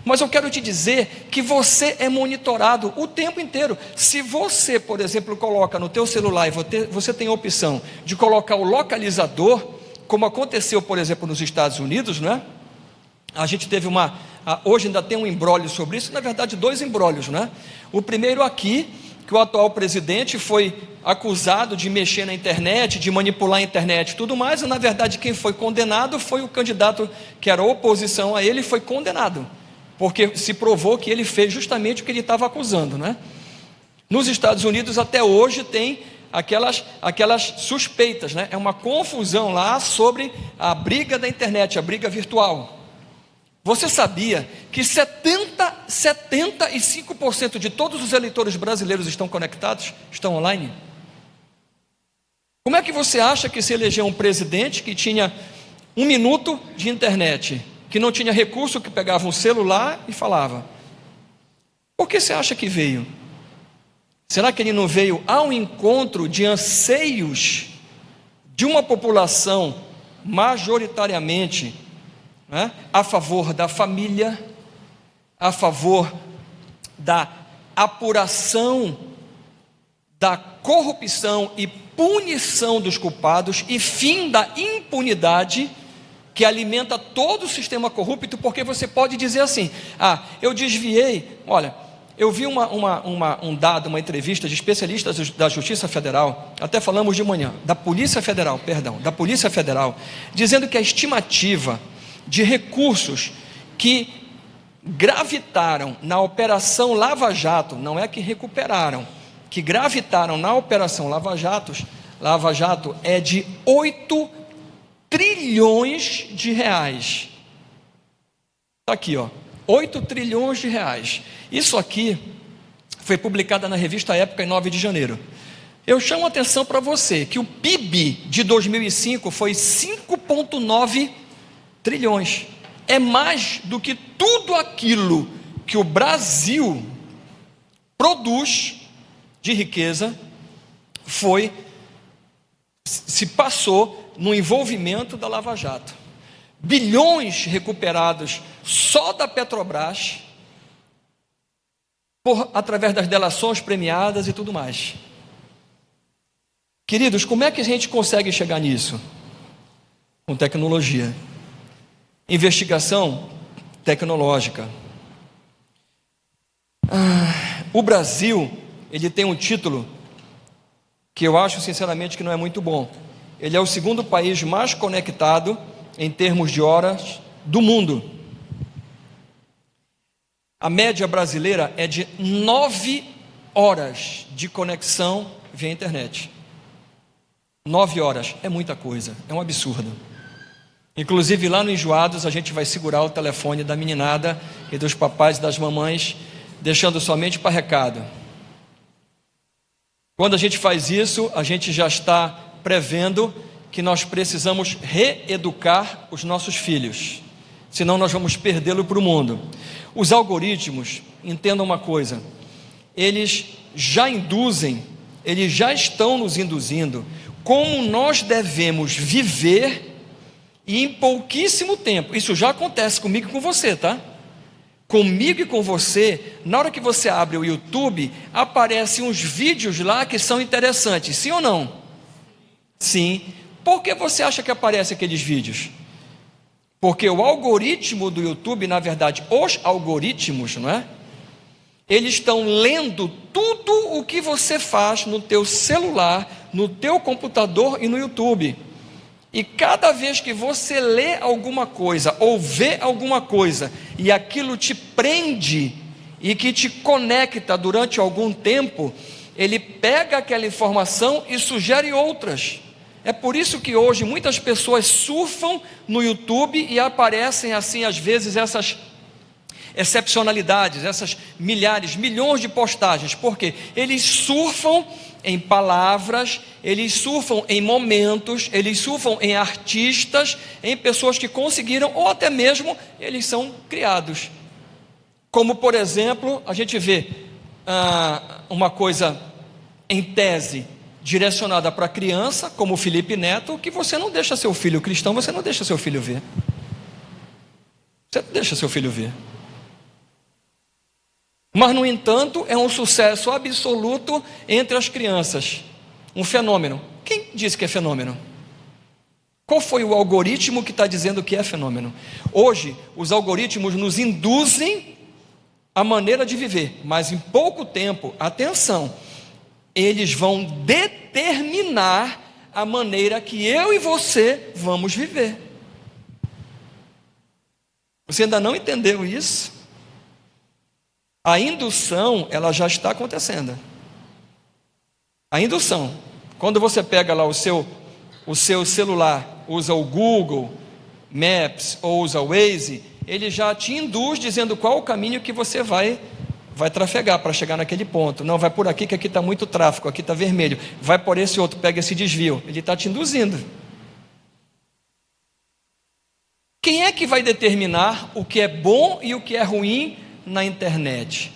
Mas eu quero te dizer que você é monitorado o tempo inteiro. Se você, por exemplo, coloca no teu celular, e você tem a opção de colocar o localizador, como aconteceu, por exemplo, nos Estados Unidos, não é? A gente teve hoje ainda tem um imbróglio sobre isso, na verdade 2 imbróglios, não é? O primeiro aqui, que o atual presidente foi acusado de mexer na internet, de manipular a internet e tudo mais, e na verdade quem foi condenado foi o candidato que era oposição a ele, foi condenado, porque se provou que ele fez justamente o que ele estava acusando, né? Nos Estados Unidos até hoje tem aquelas suspeitas, né? É uma confusão lá sobre a briga da internet, a briga virtual. Você sabia que 75% de todos os eleitores brasileiros estão conectados, estão online? Como é que você acha que se elegeu um presidente que tinha 1 minuto de internet, que não tinha recurso, que pegava um celular e falava? Por que você acha que veio? Será que ele não veio ao encontro de anseios de uma população majoritariamente a favor da família, a favor da apuração da corrupção e punição dos culpados e fim da impunidade que alimenta todo o sistema corrupto? Porque você pode dizer assim: eu desviei. Olha, eu vi um dado, uma entrevista de especialistas da Justiça Federal, até falamos de manhã, da Polícia Federal, dizendo que a estimativa de recursos que gravitaram na Operação Lava Jato, não é que recuperaram, que gravitaram na Operação Lava Jato é de 8 trilhões de reais. Está aqui, 8 trilhões de reais. Isso aqui foi publicado na revista Época em 9 de janeiro. Eu chamo a atenção para você que o PIB de 2005 foi 5,9 trilhões. É mais do que tudo aquilo que o Brasil produz de riqueza se passou no envolvimento da Lava Jato. Bilhões recuperados só da Petrobras, através das delações premiadas e tudo mais. Queridos, como é que a gente consegue chegar nisso? Com tecnologia. Investigação tecnológica. O Brasil, ele tem um título que eu acho sinceramente que não é muito bom. Ele é o 2º país mais conectado em termos de horas do mundo. A média brasileira é de 9 horas de conexão via internet. 9 horas é muita coisa, é um absurdo. Inclusive lá no Enjoados a gente vai segurar o telefone da meninada e dos papais e das mamães, deixando somente para recado. Quando a gente faz isso, a gente já está prevendo que nós precisamos reeducar os nossos filhos, senão nós vamos perdê-lo para o mundo. Os algoritmos, entendam uma coisa, eles já estão nos induzindo como nós devemos viver, e em pouquíssimo tempo. Isso já acontece comigo e com você, tá? Comigo e com você, na hora que você abre o YouTube, aparecem uns vídeos lá que são interessantes, sim ou não? Sim. Por que você acha que aparecem aqueles vídeos? Porque o algoritmo do YouTube, na verdade, os algoritmos, não é? Eles estão lendo tudo o que você faz no teu celular, no teu computador e no YouTube. E cada vez que você lê alguma coisa ou vê alguma coisa e aquilo te prende e que te conecta durante algum tempo, ele pega aquela informação e sugere outras. É por isso que hoje muitas pessoas surfam no YouTube e aparecem assim às vezes essas excepcionalidades, essas milhares, milhões de postagens, porque eles surfam em palavras, eles surfam em momentos, eles surfam em artistas, em pessoas que conseguiram, ou até mesmo eles são criados. Como por exemplo, a gente vê uma coisa em tese direcionada para criança, como o Felipe Neto, que você não deixa seu filho cristão, você não deixa seu filho ver. Você não deixa seu filho ver. Mas, no entanto, é um sucesso absoluto entre as crianças. Um fenômeno. Quem disse que é fenômeno? Qual foi o algoritmo que está dizendo que é fenômeno? Hoje, os algoritmos nos induzem a maneira de viver, mas em pouco tempo, atenção, eles vão determinar a maneira que eu e você vamos viver. Você ainda não entendeu isso? A indução, ela já está acontecendo. A indução, quando você pega lá o seu celular, usa o Google Maps ou usa o Waze, ele já te induz dizendo qual o caminho que você vai trafegar para chegar naquele ponto. Não, vai por aqui que aqui está muito tráfego, aqui está vermelho. Vai por esse outro, pega esse desvio. Ele está te induzindo. Quem é que vai determinar o que é bom e o que é ruim na internet?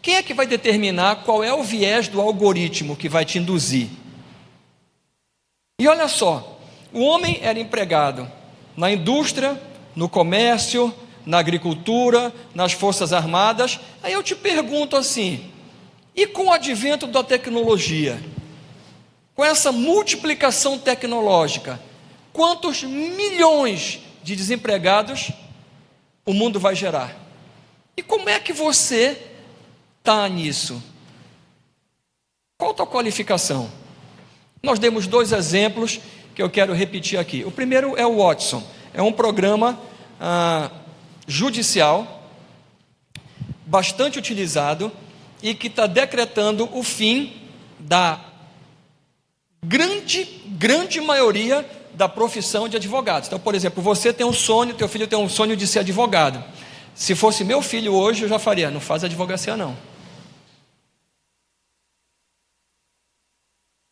Quem é que vai determinar qual é o viés do algoritmo que vai te induzir? E olha só, o homem era empregado na indústria, no comércio, na agricultura, nas forças armadas. Aí eu te pergunto assim, e com o advento da tecnologia, com essa multiplicação tecnológica, quantos milhões de desempregados o mundo vai gerar? E como é que você está nisso? Qual a tua qualificação? Nós demos 2 exemplos que eu quero repetir aqui. O primeiro é o Watson. É um programa judicial bastante utilizado e que está decretando o fim da grande maioria da profissão de advogados. Então, por exemplo, você tem um sonho, teu filho tem um sonho de ser advogado. Se fosse meu filho hoje, eu já faria, não faz advocacia não.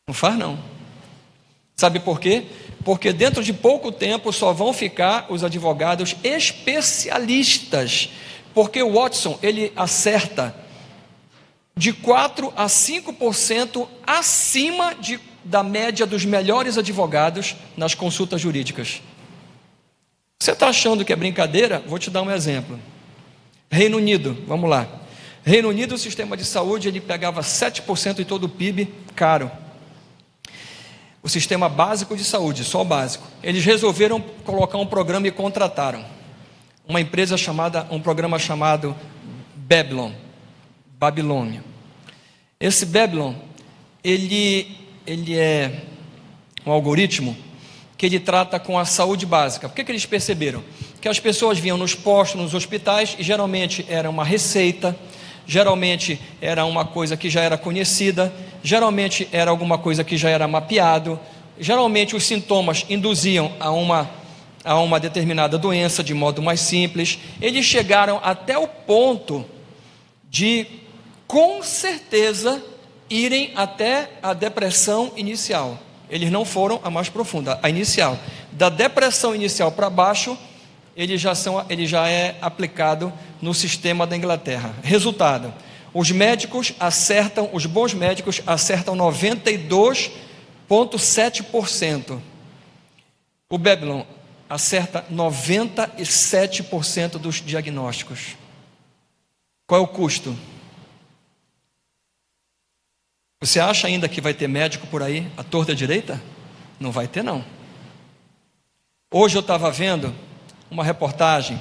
Não faz não. Sabe por quê? Porque dentro de pouco tempo só vão ficar os advogados especialistas. Porque o Watson, ele acerta de 4 a 5% acima da média dos melhores advogados nas consultas jurídicas. Você está achando que é brincadeira? Vou te dar um exemplo. Reino Unido, vamos lá. Reino Unido, o sistema de saúde, ele pegava 7% de todo o PIB, caro. O sistema básico de saúde, só o básico. Eles resolveram colocar um programa e contrataram uma empresa um programa chamado Babilônia. Esse Babylon, ele é um algoritmo que ele trata com a saúde básica. Por que eles perceberam? Que as pessoas vinham nos postos, nos hospitais, e geralmente era uma receita, geralmente era uma coisa que já era conhecida, geralmente era alguma coisa que já era mapeado, geralmente os sintomas induziam a uma determinada doença de modo mais simples. Eles chegaram até o ponto de, com certeza, irem até a depressão inicial. Eles não foram a mais profunda, a inicial. Da depressão inicial para baixo, ele já é aplicado no sistema da Inglaterra. Resultado, os bons médicos acertam 92,7%. O Babylon acerta 97% dos diagnósticos. Qual é o custo? Você acha ainda que vai ter médico por aí, à torta e à direita? Não vai ter não. Hoje eu estava vendo uma reportagem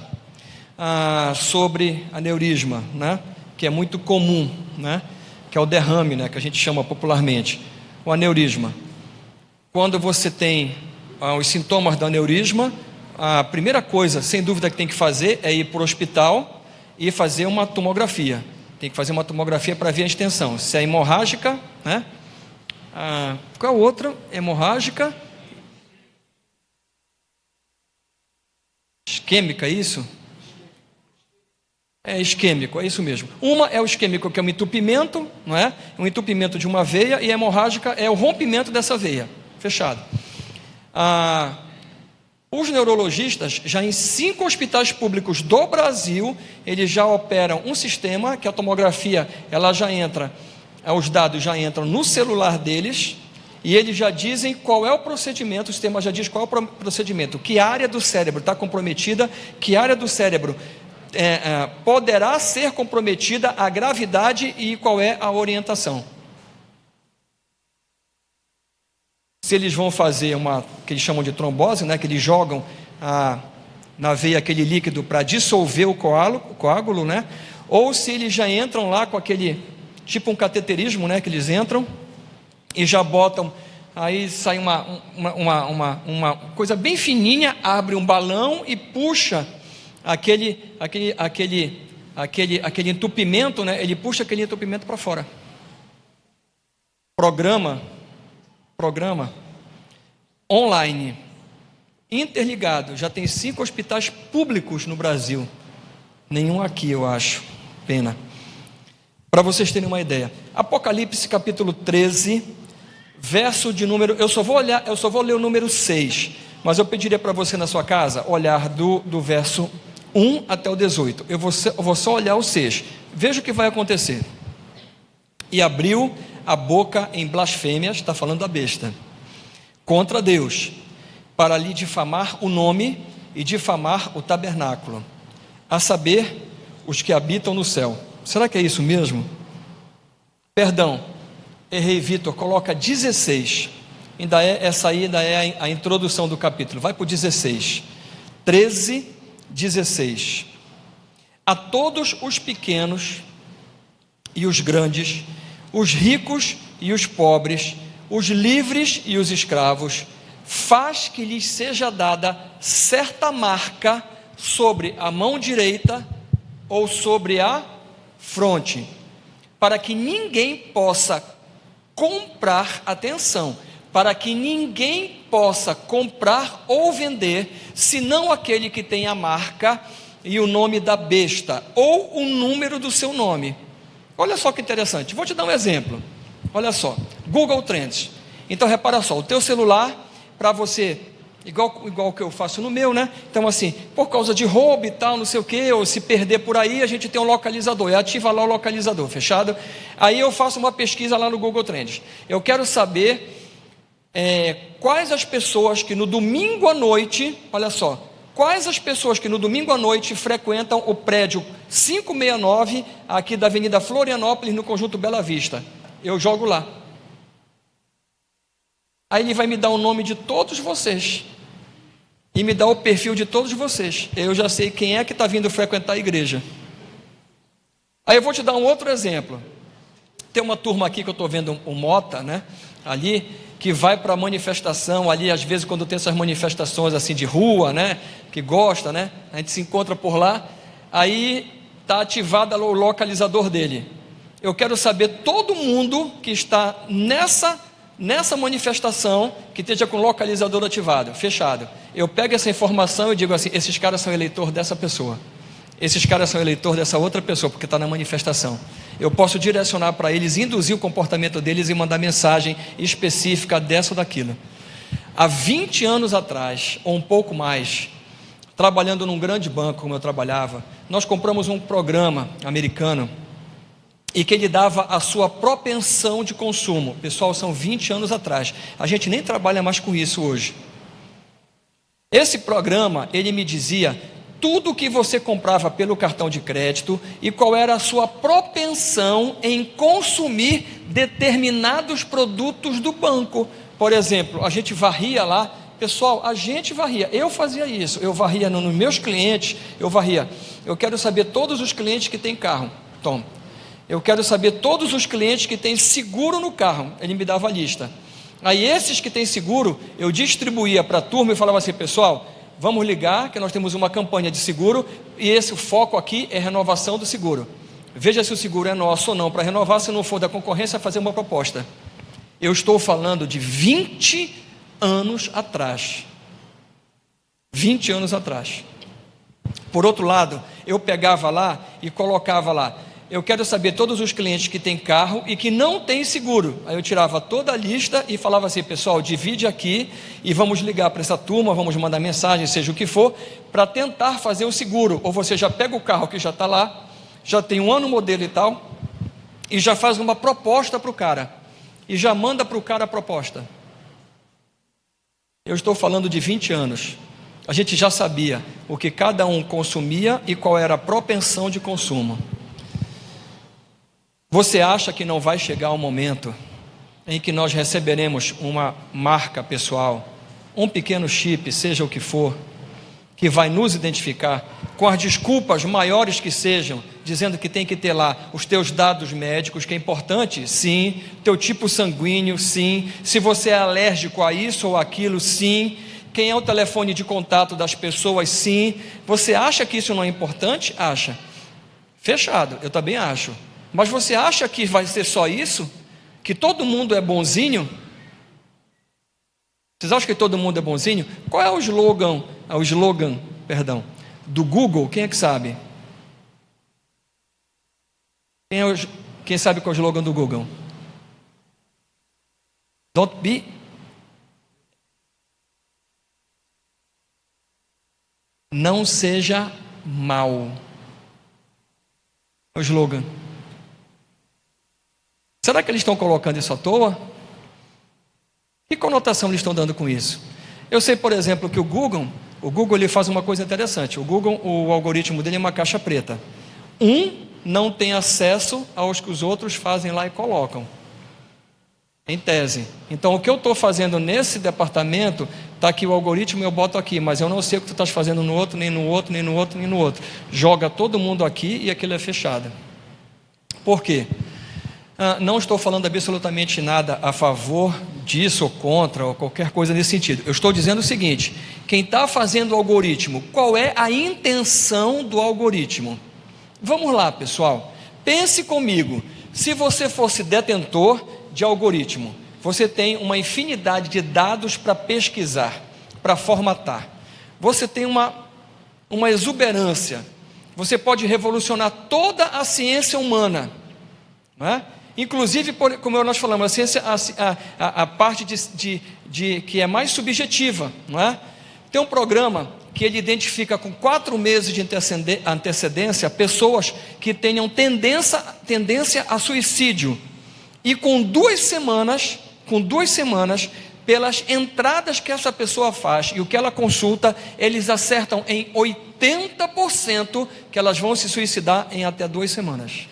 sobre aneurisma, né? Que é muito comum, né? Que é o derrame, né? Que a gente chama popularmente. O aneurisma. Quando você tem os sintomas do aneurisma, a primeira coisa, sem dúvida, que tem que fazer é ir para o hospital e fazer uma tomografia. Tem que fazer uma tomografia para ver a extensão. Se é hemorrágica, né? Qual é a outra? Hemorrágica. Isquêmica, é isso? É isquêmico, é isso mesmo. Uma é o isquêmico, que é um entupimento, não é? Um entupimento de uma veia, e a hemorrágica é o rompimento dessa veia, fechado. Os neurologistas, já em 5 hospitais públicos do Brasil, eles já operam um sistema que a tomografia, ela já entra, os dados já entram no celular deles, e eles já dizem qual é o procedimento, o sistema já diz qual é o procedimento, que área do cérebro está comprometida, que área do cérebro poderá ser comprometida, a gravidade e qual é a orientação. Se eles vão fazer que eles chamam de trombose, né, que eles jogam na veia aquele líquido para dissolver o coágulo, né, ou se eles já entram lá com aquele, tipo um cateterismo, né, que eles entram e já botam, aí sai uma coisa bem fininha, abre um balão e puxa aquele entupimento, né, ele puxa aquele entupimento para fora. Programa online, interligado, já tem 5 hospitais públicos no Brasil, nenhum aqui, eu acho, pena. Para vocês terem uma ideia, Apocalipse capítulo 13, verso de número, eu só vou ler o número 6, mas eu pediria para você na sua casa, olhar do verso 1 até o 18, eu vou só olhar o 6, veja o que vai acontecer. E abriu a boca em blasfêmias, está falando da besta, contra Deus, para lhe difamar o nome e difamar o tabernáculo, a saber, os que habitam no céu. Será que é isso mesmo? Perdão, errei, Vitor, coloca 16, essa aí ainda é a introdução do capítulo, vai para o 16, 13, 16, a todos os pequenos e os grandes, os ricos e os pobres, os livres e os escravos, faz que lhes seja dada certa marca sobre a mão direita ou sobre a fronte, para que ninguém possa comprar, atenção, para que ninguém possa comprar ou vender, senão aquele que tem a marca e o nome da besta, ou o número do seu nome. Olha só que interessante, vou te dar um exemplo, olha só, Google Trends. Então repara só, o teu celular, para você, igual que eu faço no meu, né? Então assim, por causa de roubo e tal, não sei o que, ou se perder por aí, a gente tem um localizador, eu ativo lá o localizador, fechado? Aí eu faço uma pesquisa lá no Google Trends, eu quero saber quais as pessoas que no domingo à noite, olha só, quais as pessoas que no domingo à noite frequentam o prédio 569, aqui da Avenida Florianópolis, no Conjunto Bela Vista. Eu jogo lá. Aí ele vai me dar o nome de todos vocês, e me dá o perfil de todos vocês. Eu já sei quem é que está vindo frequentar a igreja. Aí eu vou te dar um outro exemplo. Tem uma turma aqui que eu estou vendo, um Mota, né, ali, que vai para a manifestação ali, às vezes quando tem essas manifestações assim de rua, né, que gosta, né, a gente se encontra por lá, aí está ativado o localizador dele. Eu quero saber todo mundo que está nessa manifestação, que esteja com o localizador ativado, fechado. Eu pego essa informação e digo assim, esses caras são eleitor dessa pessoa, esses caras são eleitor dessa outra pessoa, porque está na manifestação. Eu posso direcionar para eles, induzir o comportamento deles e mandar mensagem específica dessa ou daquilo. Há 20 anos atrás, ou um pouco mais, trabalhando num grande banco como eu trabalhava, nós compramos um programa americano e que ele dava a sua propensão de consumo. Pessoal, são 20 anos atrás, a gente nem trabalha mais com isso hoje. Esse programa, ele me dizia tudo que você comprava pelo cartão de crédito e qual era a sua propensão em consumir determinados produtos do banco. Por exemplo, a gente varria lá, pessoal, a gente varria, eu fazia isso, eu varria nos meus clientes, eu quero saber todos os clientes que têm carro, Tom, eu quero saber todos os clientes que têm seguro no carro, ele me dava a lista, Aí esses que têm seguro, eu distribuía para a turma e falava assim: pessoal, vamos ligar que nós temos uma campanha de seguro e esse foco aqui é renovação do seguro. Veja se o seguro é nosso ou não para renovar, se não for da concorrência, fazer uma proposta. Eu estou falando de 20 anos atrás. 20 anos atrás. Por outro lado, eu pegava lá e colocava lá: eu quero saber todos os clientes que têm carro e que não têm seguro. Aí eu tirava toda a lista e falava assim: pessoal, divide aqui e vamos ligar para essa turma, vamos mandar mensagem, seja o que for, para tentar fazer o seguro. Ou você já pega o carro que já está lá, já tem um ano modelo e tal, e já faz uma proposta para o cara, e já manda para o cara a proposta. Eu estou falando de 20 anos. A gente já sabia o que cada um consumia e qual era a propensão de consumo. Você acha que não vai chegar o momento em que nós receberemos uma marca pessoal, um pequeno chip, seja o que for, que vai nos identificar, com as desculpas maiores que sejam, dizendo que tem que ter lá os teus dados médicos, que é importante, sim, teu tipo sanguíneo, sim, se você é alérgico a isso ou aquilo, sim, quem é o telefone de contato das pessoas, sim. Você acha que isso não é importante? Acha. Fechado, eu também acho. Mas você acha que vai ser só isso? Que todo mundo é bonzinho? Vocês acham que todo mundo é bonzinho? Qual é o slogan, do Google? Quem é que sabe? Quem sabe qual é o slogan do Google? Don't be. Não seja mau. É o slogan. Será que eles estão colocando isso à toa? Que conotação eles estão dando com isso? Eu sei, por exemplo, que o Google ele faz uma coisa interessante. O Google, o algoritmo dele é uma caixa preta. Não tem acesso aos que os outros fazem lá e colocam. Em tese. Então, o que eu estou fazendo nesse departamento, está aqui o algoritmo, eu boto aqui, mas eu não sei o que tu estás fazendo no outro, nem no outro, nem no outro, nem no outro. Joga todo mundo aqui e aquilo é fechado. Por quê? Não estou falando absolutamente nada a favor disso ou contra, ou qualquer coisa nesse sentido. Eu estou dizendo o seguinte: quem está fazendo o algoritmo, qual é a intenção do algoritmo? Vamos lá, pessoal. Pense comigo. Se você fosse detentor de algoritmo, você tem uma infinidade de dados para pesquisar, para formatar. Você tem uma exuberância. Você pode revolucionar toda a ciência humana, não é? Inclusive, como nós falamos, a ciência, a parte que é mais subjetiva, não é? Tem um programa que ele identifica com 4 meses de antecedência pessoas que tenham tendência a suicídio, e com 2 semanas, pelas entradas que essa pessoa faz e o que ela consulta, eles acertam em 80% que elas vão se suicidar em até 2 semanas.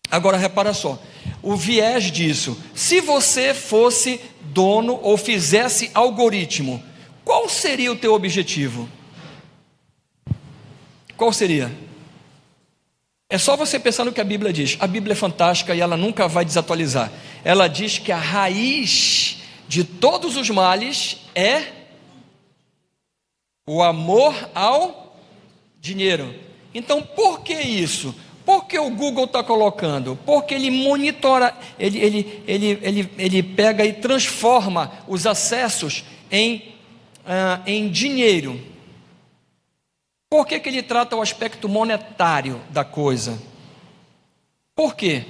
Agora repara só, o viés disso: se você fosse dono ou fizesse algoritmo, qual seria o teu objetivo? Qual seria? É só você pensar no que a Bíblia diz. A Bíblia é fantástica e ela nunca vai desatualizar. Ela diz que a raiz de todos os males é o amor ao dinheiro. Então, por que isso? Porque o Google está colocando? Porque ele monitora, ele pega e transforma os acessos em dinheiro. Por que ele trata o aspecto monetário da coisa? Por quê?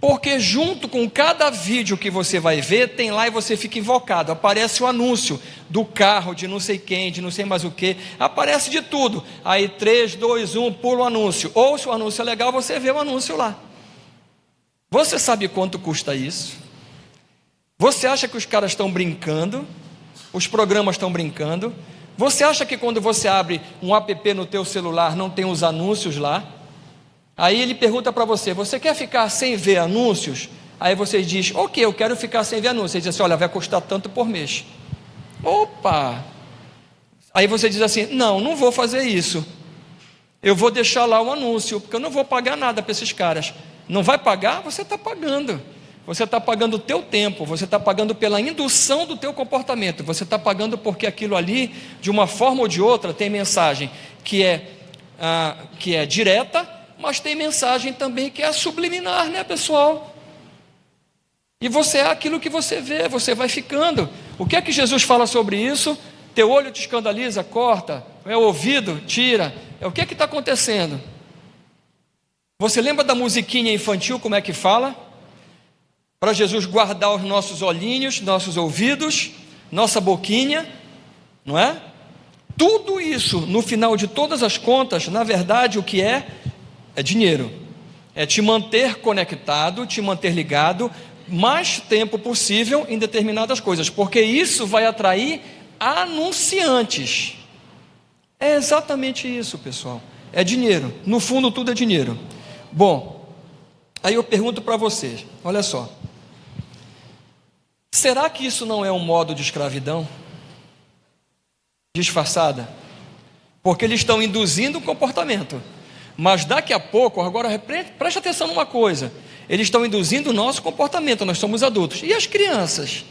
Porque junto com cada vídeo que você vai ver, tem lá e você fica invocado, aparece o anúncio do carro, de não sei quem, de não sei mais o que, aparece de tudo. Aí 3, 2, 1, pula o anúncio. Ou se o anúncio é legal, você vê o anúncio lá. Você sabe quanto custa isso? Você acha que os caras estão brincando? Os programas estão brincando? Você acha que quando você abre um app no teu celular, não tem os anúncios lá? Aí ele pergunta para você: você quer ficar sem ver anúncios? Aí você diz: ok, eu quero ficar sem ver anúncios. Ele diz assim: olha, vai custar tanto por mês. Opa! Aí você diz assim: não vou fazer isso. Eu vou deixar lá o anúncio, porque eu não vou pagar nada para esses caras. Não vai pagar? Você está pagando. você está pagando o teu tempo, você está pagando pela indução do teu comportamento, você está pagando porque aquilo ali, de uma forma ou de outra, tem mensagem que é direta, mas tem mensagem também que é subliminar, né, pessoal? E você é aquilo que você vê, você vai ficando. O que é que Jesus fala sobre isso? Teu olho te escandaliza, corta. O ouvido, tira. O que é que está acontecendo? Você lembra da musiquinha infantil, como é que fala? Para Jesus guardar os nossos olhinhos, nossos ouvidos, nossa boquinha, não é? Tudo isso, no final de todas as contas, na verdade, o que é dinheiro. É te manter conectado, te manter ligado, mais tempo possível em determinadas coisas, porque isso vai atrair anunciantes. É exatamente isso, pessoal. É dinheiro. No fundo, tudo é dinheiro. Bom, aí eu pergunto para vocês, olha só. Será que isso não é um modo de escravidão? Disfarçada? Porque eles estão induzindo o comportamento. Mas daqui a pouco, agora preste atenção numa coisa. Eles estão induzindo o nosso comportamento, nós somos adultos. E as crianças?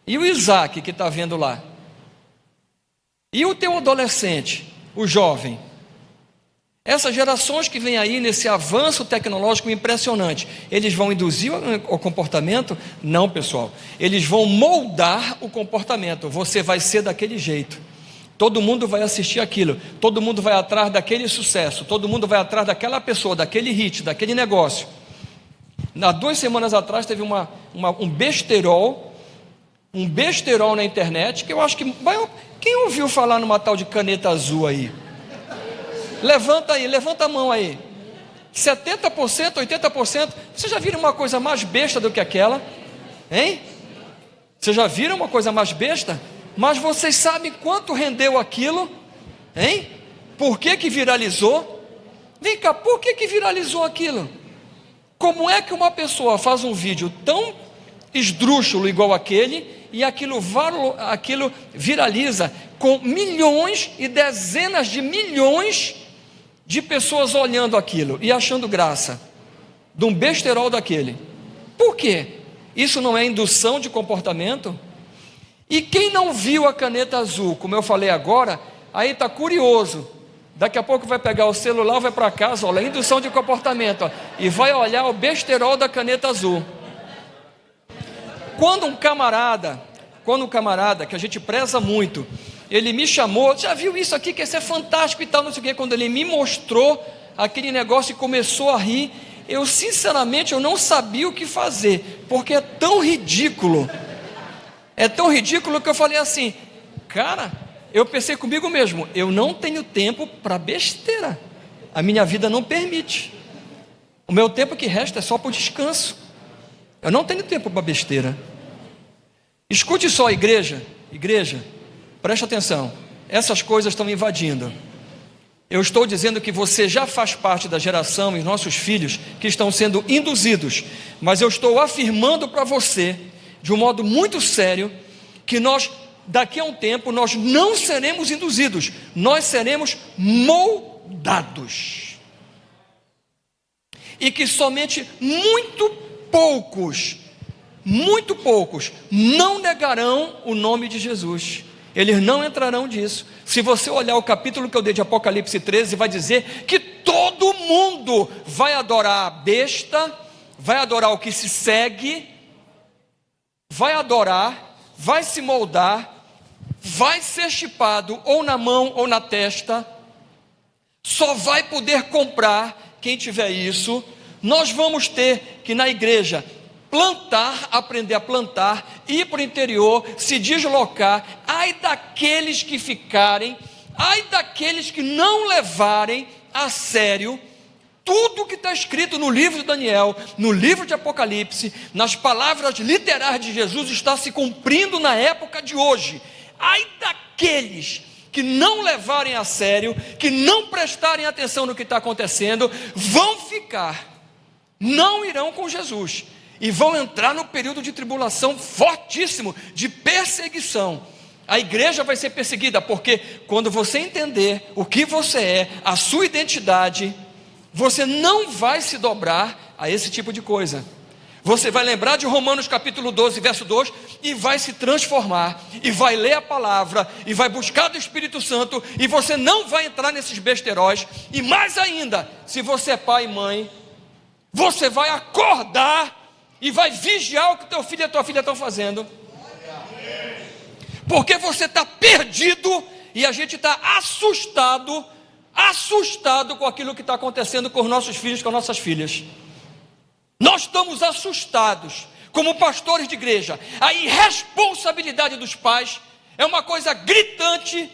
E o Isaac que está vendo lá? E o teu adolescente, o jovem? Essas gerações que vêm aí nesse avanço tecnológico impressionante, eles vão induzir o comportamento? Não, pessoal. Eles vão moldar o comportamento. Você vai ser daquele jeito. Todo mundo vai assistir aquilo. Todo mundo vai atrás daquele sucesso. Todo mundo vai atrás daquela pessoa, daquele hit, daquele negócio. Há 2 semanas atrás teve um besterol na internet, que eu acho que... Quem ouviu falar numa tal de caneta azul aí? Levanta a mão aí. 70%, 80%. Vocês já viram uma coisa mais besta do que aquela? Hein? Vocês já viram uma coisa mais besta? Mas vocês sabem quanto rendeu aquilo? Hein? Por que viralizou? Vem cá, por que viralizou aquilo? Como é que uma pessoa faz um vídeo tão esdrúxulo igual aquele e aquilo viraliza com milhões e dezenas de milhões de pessoas olhando aquilo e achando graça de um besterol daquele? Por quê? Isso não é indução de comportamento? E quem não viu a caneta azul, como eu falei agora, aí está curioso. Daqui a pouco vai pegar o celular, vai para casa, olha, indução de comportamento, ó, e vai olhar o besterol da caneta azul. Quando um camarada, que a gente preza muito, ele me chamou, já viu isso aqui, que isso é fantástico e tal, não sei o quê. Quando ele me mostrou aquele negócio e começou a rir, eu sinceramente eu não sabia o que fazer, porque é tão ridículo. É tão ridículo que eu falei assim, cara, eu pensei comigo mesmo, eu não tenho tempo para besteira, a minha vida não permite, o meu tempo que resta é só para o descanso, eu não tenho tempo para besteira. Escute só, igreja, preste atenção, essas coisas estão invadindo. Eu estou dizendo que você já faz parte da geração e nossos filhos que estão sendo induzidos, mas eu estou afirmando para você, de um modo muito sério, que nós, daqui a um tempo, nós não seremos induzidos, nós seremos moldados. E que somente muito poucos não negarão o nome de Jesus. Eles não entrarão disso. Se você olhar o capítulo que eu dei de Apocalipse 13, vai dizer que todo mundo vai adorar a besta, vai adorar o que se segue, vai adorar, vai se moldar, vai ser chipado ou na mão ou na testa, só vai poder comprar quem tiver isso. Nós vamos ter que na igreja plantar, aprender a plantar, ir para o interior, se deslocar. Ai daqueles que ficarem, ai daqueles que não levarem a sério tudo que está escrito no livro de Daniel, no livro de Apocalipse, nas palavras literais de Jesus, está se cumprindo na época de hoje. Ai daqueles que não levarem a sério, que não prestarem atenção no que está acontecendo, vão ficar, não irão com Jesus, e vão entrar no período de tribulação fortíssimo, de perseguição. A igreja vai ser perseguida, porque quando você entender o que você é, a sua identidade, você não vai se dobrar a esse tipo de coisa. Você vai lembrar de Romanos capítulo 12, verso 2, e vai se transformar, e vai ler a palavra, e vai buscar do Espírito Santo, e você não vai entrar nesses besteróis. E mais ainda, se você é pai e mãe, você vai acordar e vai vigiar o que teu filho e a tua filha estão fazendo, porque você está perdido, e a gente está assustado com aquilo que está acontecendo com os nossos filhos, com as nossas filhas. Nós estamos assustados, como pastores de igreja. A irresponsabilidade dos pais é uma coisa gritante,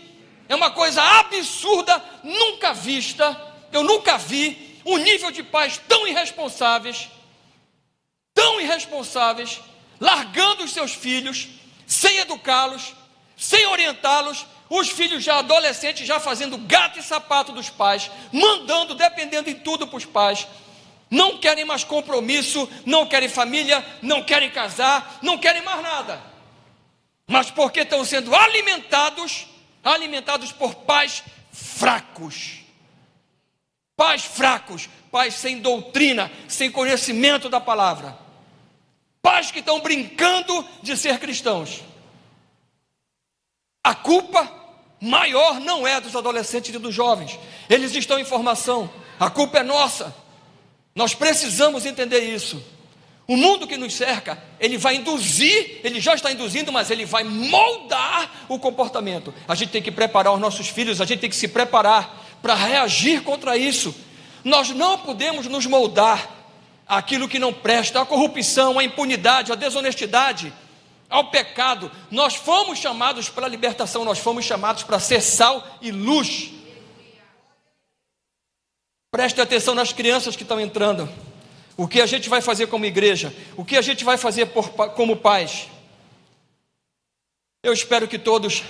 é uma coisa absurda, nunca vista. Eu nunca vi um nível de pais tão irresponsáveis, largando os seus filhos, sem educá-los, sem orientá-los, os filhos já adolescentes, já fazendo gato e sapato dos pais, mandando, dependendo em tudo para os pais. Não querem mais compromisso, não querem família, não querem casar, não querem mais nada. Mas porque estão sendo alimentados por pais fracos. Pais sem doutrina, sem conhecimento da palavra. Pais que estão brincando de ser cristãos. A culpa maior não é dos adolescentes e dos jovens. Eles estão em formação. A culpa é nossa. Nós precisamos entender isso. O mundo que nos cerca, ele vai induzir, ele já está induzindo, mas ele vai moldar o comportamento. A gente tem que preparar os nossos filhos, a gente tem que se preparar para reagir contra isso. Nós não podemos nos moldar àquilo que não presta, à corrupção, à impunidade, à desonestidade, ao pecado. Nós fomos chamados para a libertação, nós fomos chamados para ser sal e luz. Preste atenção nas crianças que estão entrando. O que a gente vai fazer como igreja? O que a gente vai fazer como pais? Eu espero que todos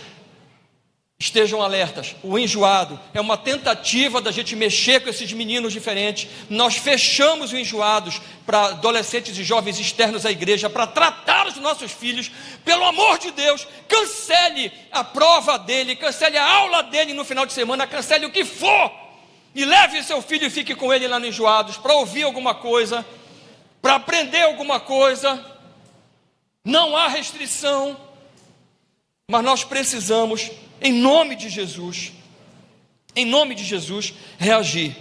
estejam alertas. O enjoado é uma tentativa da gente mexer com esses meninos diferentes. Nós fechamos o enjoados para adolescentes e jovens externos à igreja, para tratar os nossos filhos. Pelo amor de Deus, cancele a prova dele, cancele a aula dele no final de semana, cancele o que for. E leve seu filho e fique com ele lá no Enjoados, para ouvir alguma coisa, para aprender alguma coisa. Não há restrição, mas nós precisamos, em nome de Jesus, reagir,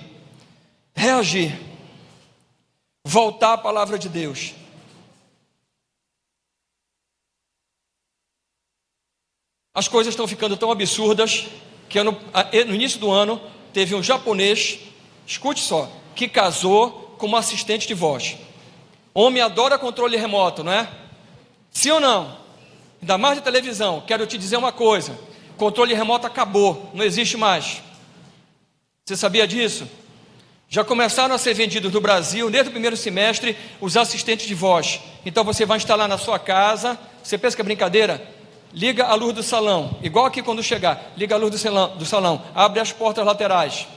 voltar à palavra de Deus. As coisas estão ficando tão absurdas, que no início do ano, teve um japonês, escute só, que casou com uma assistente de voz. Homem adora controle remoto, não é? Sim ou não? Ainda mais de televisão. Quero te dizer uma coisa: controle remoto acabou, não existe mais. Você sabia disso? Já começaram a ser vendidos no Brasil, desde o primeiro semestre, os assistentes de voz. Então você vai instalar na sua casa. Você pensa que é brincadeira? Liga a luz do salão, igual aqui quando chegar. Liga a luz do salão, abre as portas laterais,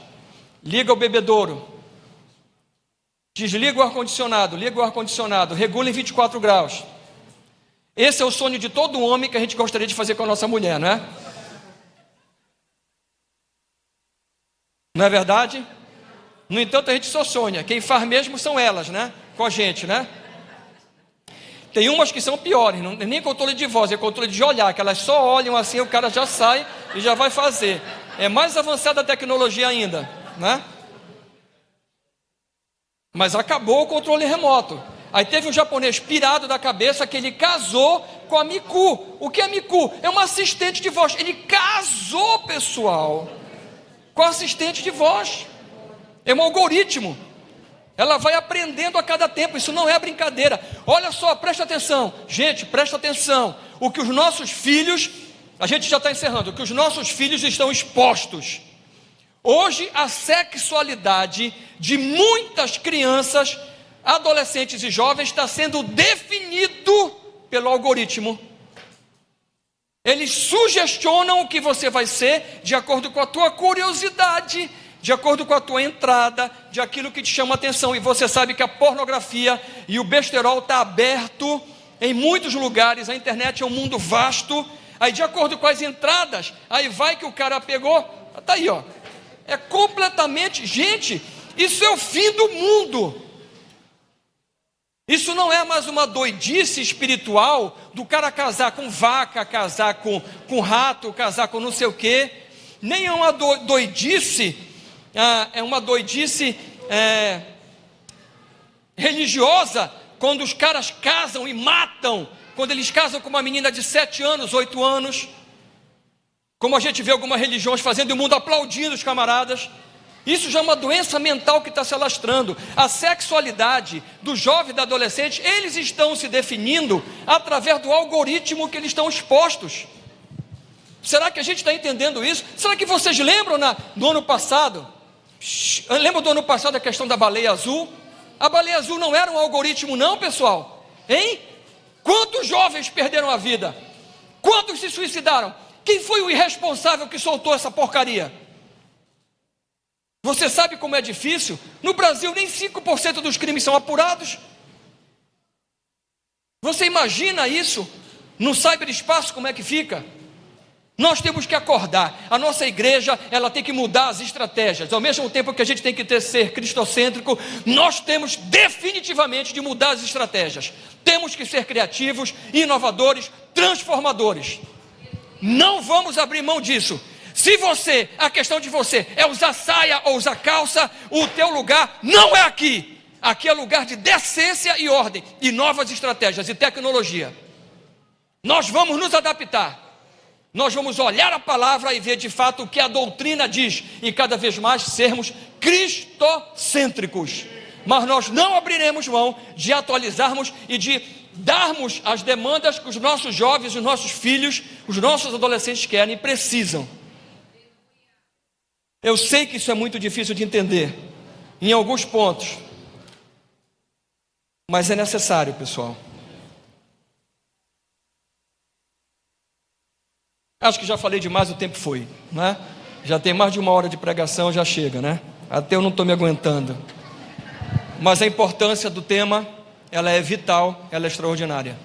liga o bebedouro, desliga o ar-condicionado, liga o ar-condicionado, regula em 24 graus. Esse é o sonho de todo homem que a gente gostaria de fazer com a nossa mulher, não é? Não é verdade? No entanto, a gente só sonha. Quem faz mesmo são elas, né? Com a gente, né? Tem umas que são piores, não é nem controle de voz, é controle de olhar, que elas só olham assim, o cara já sai e já vai fazer. É mais avançada a tecnologia ainda, né? Mas acabou o controle remoto. Aí teve um japonês pirado da cabeça que ele casou com a Miku. O que é Miku? É uma assistente de voz. Ele casou, pessoal, com a assistente de voz. É um algoritmo. Ela vai aprendendo a cada tempo, isso não é brincadeira. Olha só, presta atenção. Gente, presta atenção. O que os nossos filhos, a gente já está encerrando, o que os nossos filhos estão expostos. Hoje a sexualidade de muitas crianças, adolescentes e jovens está sendo definido pelo algoritmo. Eles sugestionam o que você vai ser de acordo com a tua curiosidade, de acordo com a tua entrada, de aquilo que te chama a atenção. E você sabe que a pornografia e o besterol está aberto em muitos lugares. A internet é um mundo vasto. Aí de acordo com as entradas, aí vai que o cara pegou, está aí, ó. É completamente, gente, isso é o fim do mundo. Isso não é mais uma doidice espiritual do cara casar com vaca, casar com rato, casar com não sei o quê. Nem é uma doidice, é uma doidice religiosa, quando os caras casam e matam, quando eles casam com uma menina de 7 anos, 8 anos, como a gente vê algumas religiões fazendo e o mundo aplaudindo os camaradas. Isso já é uma doença mental que está se alastrando. A sexualidade do jovem e da adolescente, eles estão se definindo através do algoritmo que eles estão expostos. Será que a gente está entendendo isso? Será que vocês lembram do ano passado? Lembram do ano passado a questão da baleia azul? A baleia azul não era um algoritmo não, pessoal? Hein? Quantos jovens perderam a vida? Quantos se suicidaram? Quem foi o irresponsável que soltou essa porcaria? Você sabe como é difícil? No Brasil nem 5% dos crimes são apurados. Você imagina isso? No cyberespaço como é que fica? Nós temos que acordar. A nossa igreja, ela tem que mudar as estratégias. Ao mesmo tempo que a gente tem que ser cristocêntrico, nós temos definitivamente de mudar as estratégias. Temos que ser criativos, inovadores, transformadores. Não vamos abrir mão disso. Se a questão de você é usar saia ou usar calça, o teu lugar não é aqui. Aqui é lugar de decência e ordem, e novas estratégias e tecnologia. Nós vamos nos adaptar. Nós vamos olhar a palavra e ver de fato o que a doutrina diz, e cada vez mais sermos cristocêntricos. Mas nós não abriremos mão de atualizarmos e de darmos as demandas que os nossos jovens, os nossos filhos, os nossos adolescentes querem e precisam. Eu sei que isso é muito difícil de entender, em alguns pontos, mas é necessário, pessoal. Acho que já falei demais, o tempo foi, né? Já tem mais de 1 hora de pregação, já chega, né? Até eu não estou me aguentando. Mas a importância do tema, ela é vital, ela é extraordinária.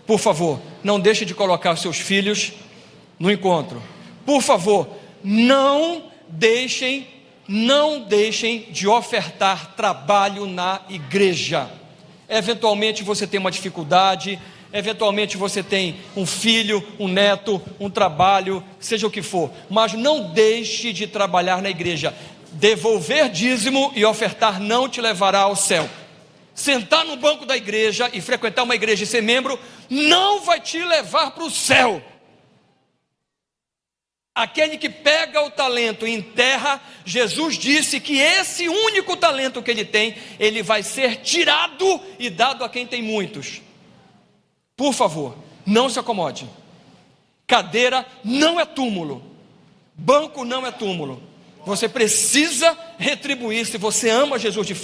Por favor, não deixe de colocar seus filhos no encontro. Por favor, não deixem de ofertar trabalho na igreja. Eventualmente você tem uma dificuldade, eventualmente você tem um filho, um neto, um trabalho, seja o que for, mas não deixe de trabalhar na igreja. Devolver dízimo e ofertar não te levará ao céu. Sentar no banco da igreja e frequentar uma igreja e ser membro não vai te levar para o céu. Aquele que pega o talento e enterra, Jesus disse que esse único talento que ele tem, ele vai ser tirado e dado a quem tem muitos. Por favor, não se acomode. Cadeira não é túmulo. Banco não é túmulo. Você precisa retribuir. Se você ama Jesus de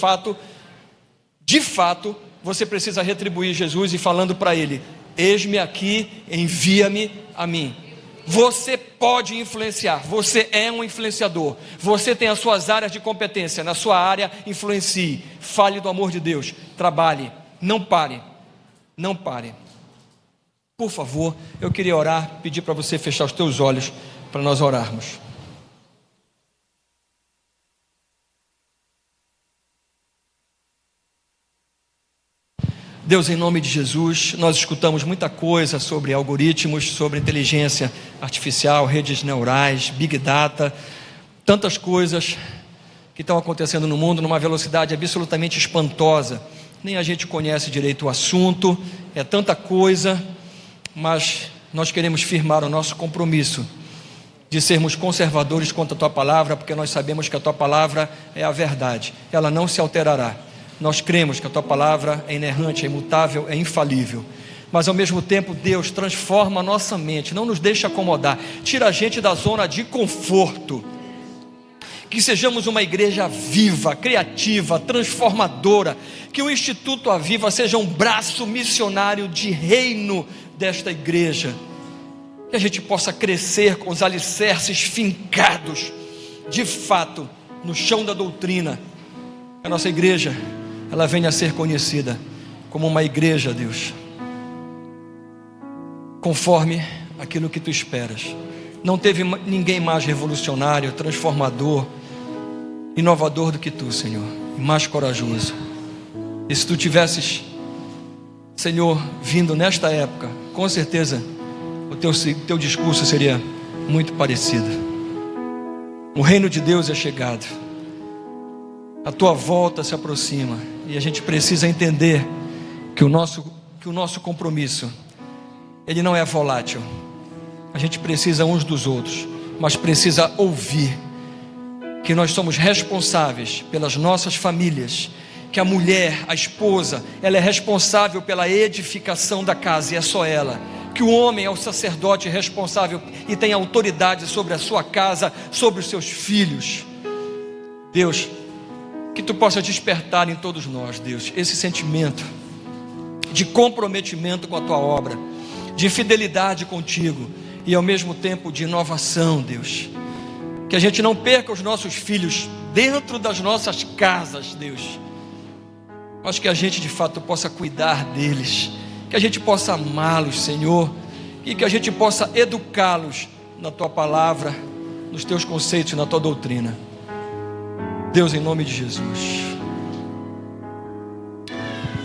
fato, você precisa retribuir Jesus e falando para ele: eis-me aqui, envia-me a mim. Você pode influenciar, você é um influenciador, você tem as suas áreas de competência, na sua área influencie, fale do amor de Deus, trabalhe, não pare. Por favor, eu queria orar, pedir para você fechar os teus olhos, para nós orarmos. Deus, em nome de Jesus, nós escutamos muita coisa sobre algoritmos, sobre inteligência artificial, redes neurais, Big Data, tantas coisas que estão acontecendo no mundo numa velocidade absolutamente espantosa. Nem a gente conhece direito o assunto, é tanta coisa, mas nós queremos firmar o nosso compromisso de sermos conservadores quanto à Tua Palavra, porque nós sabemos que a Tua Palavra é a verdade, ela não se alterará. Nós cremos que a Tua Palavra é inerrante, é imutável, é infalível. Mas ao mesmo tempo, Deus, transforma a nossa mente, não nos deixa acomodar, tira a gente da zona de conforto. Que sejamos uma igreja viva, criativa, transformadora. Que o Instituto Aviva seja um braço missionário de reino desta igreja. Que a gente possa crescer com os alicerces fincados, de fato, no chão da doutrina. A nossa igreja, ela venha a ser conhecida como uma igreja, Deus, conforme aquilo que Tu esperas. Não teve ninguém mais revolucionário, transformador, inovador do que Tu, Senhor, e mais corajoso. E se Tu tivesses Senhor, vindo nesta época, com certeza o teu discurso seria muito parecido. O reino de Deus é chegado, a tua volta se aproxima, e a gente precisa entender que o nosso compromisso, ele não é volátil. A gente precisa uns dos outros, mas precisa ouvir que nós somos responsáveis pelas nossas famílias, que a mulher, a esposa, ela é responsável pela edificação da casa, e é só ela. Que o homem é o sacerdote responsável e tem autoridade sobre a sua casa, sobre os seus filhos. Deus, que tu possa despertar em todos nós, Deus, esse sentimento de comprometimento com a tua obra, de fidelidade contigo e ao mesmo tempo de inovação, Deus. Que a gente não perca os nossos filhos dentro das nossas casas, Deus, mas que a gente de fato possa cuidar deles, que a gente possa amá-los, Senhor, e que a gente possa educá-los na tua palavra, nos teus conceitos e na tua doutrina. Deus, em nome de Jesus.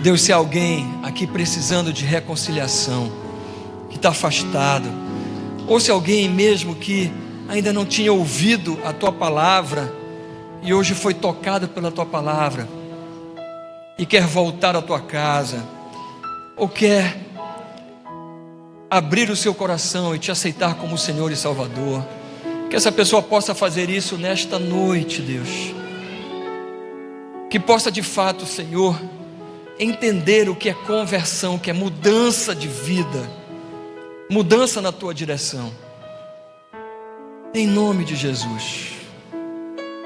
Deus, se há alguém aqui precisando de reconciliação, que está afastado, ou se alguém mesmo que ainda não tinha ouvido a tua palavra e hoje foi tocado pela tua palavra e quer voltar à tua casa, ou quer abrir o seu coração e te aceitar como Senhor e Salvador, que essa pessoa possa fazer isso nesta noite, Deus, que possa de fato, Senhor, entender o que é conversão, que é mudança de vida, mudança na tua direção, em nome de Jesus.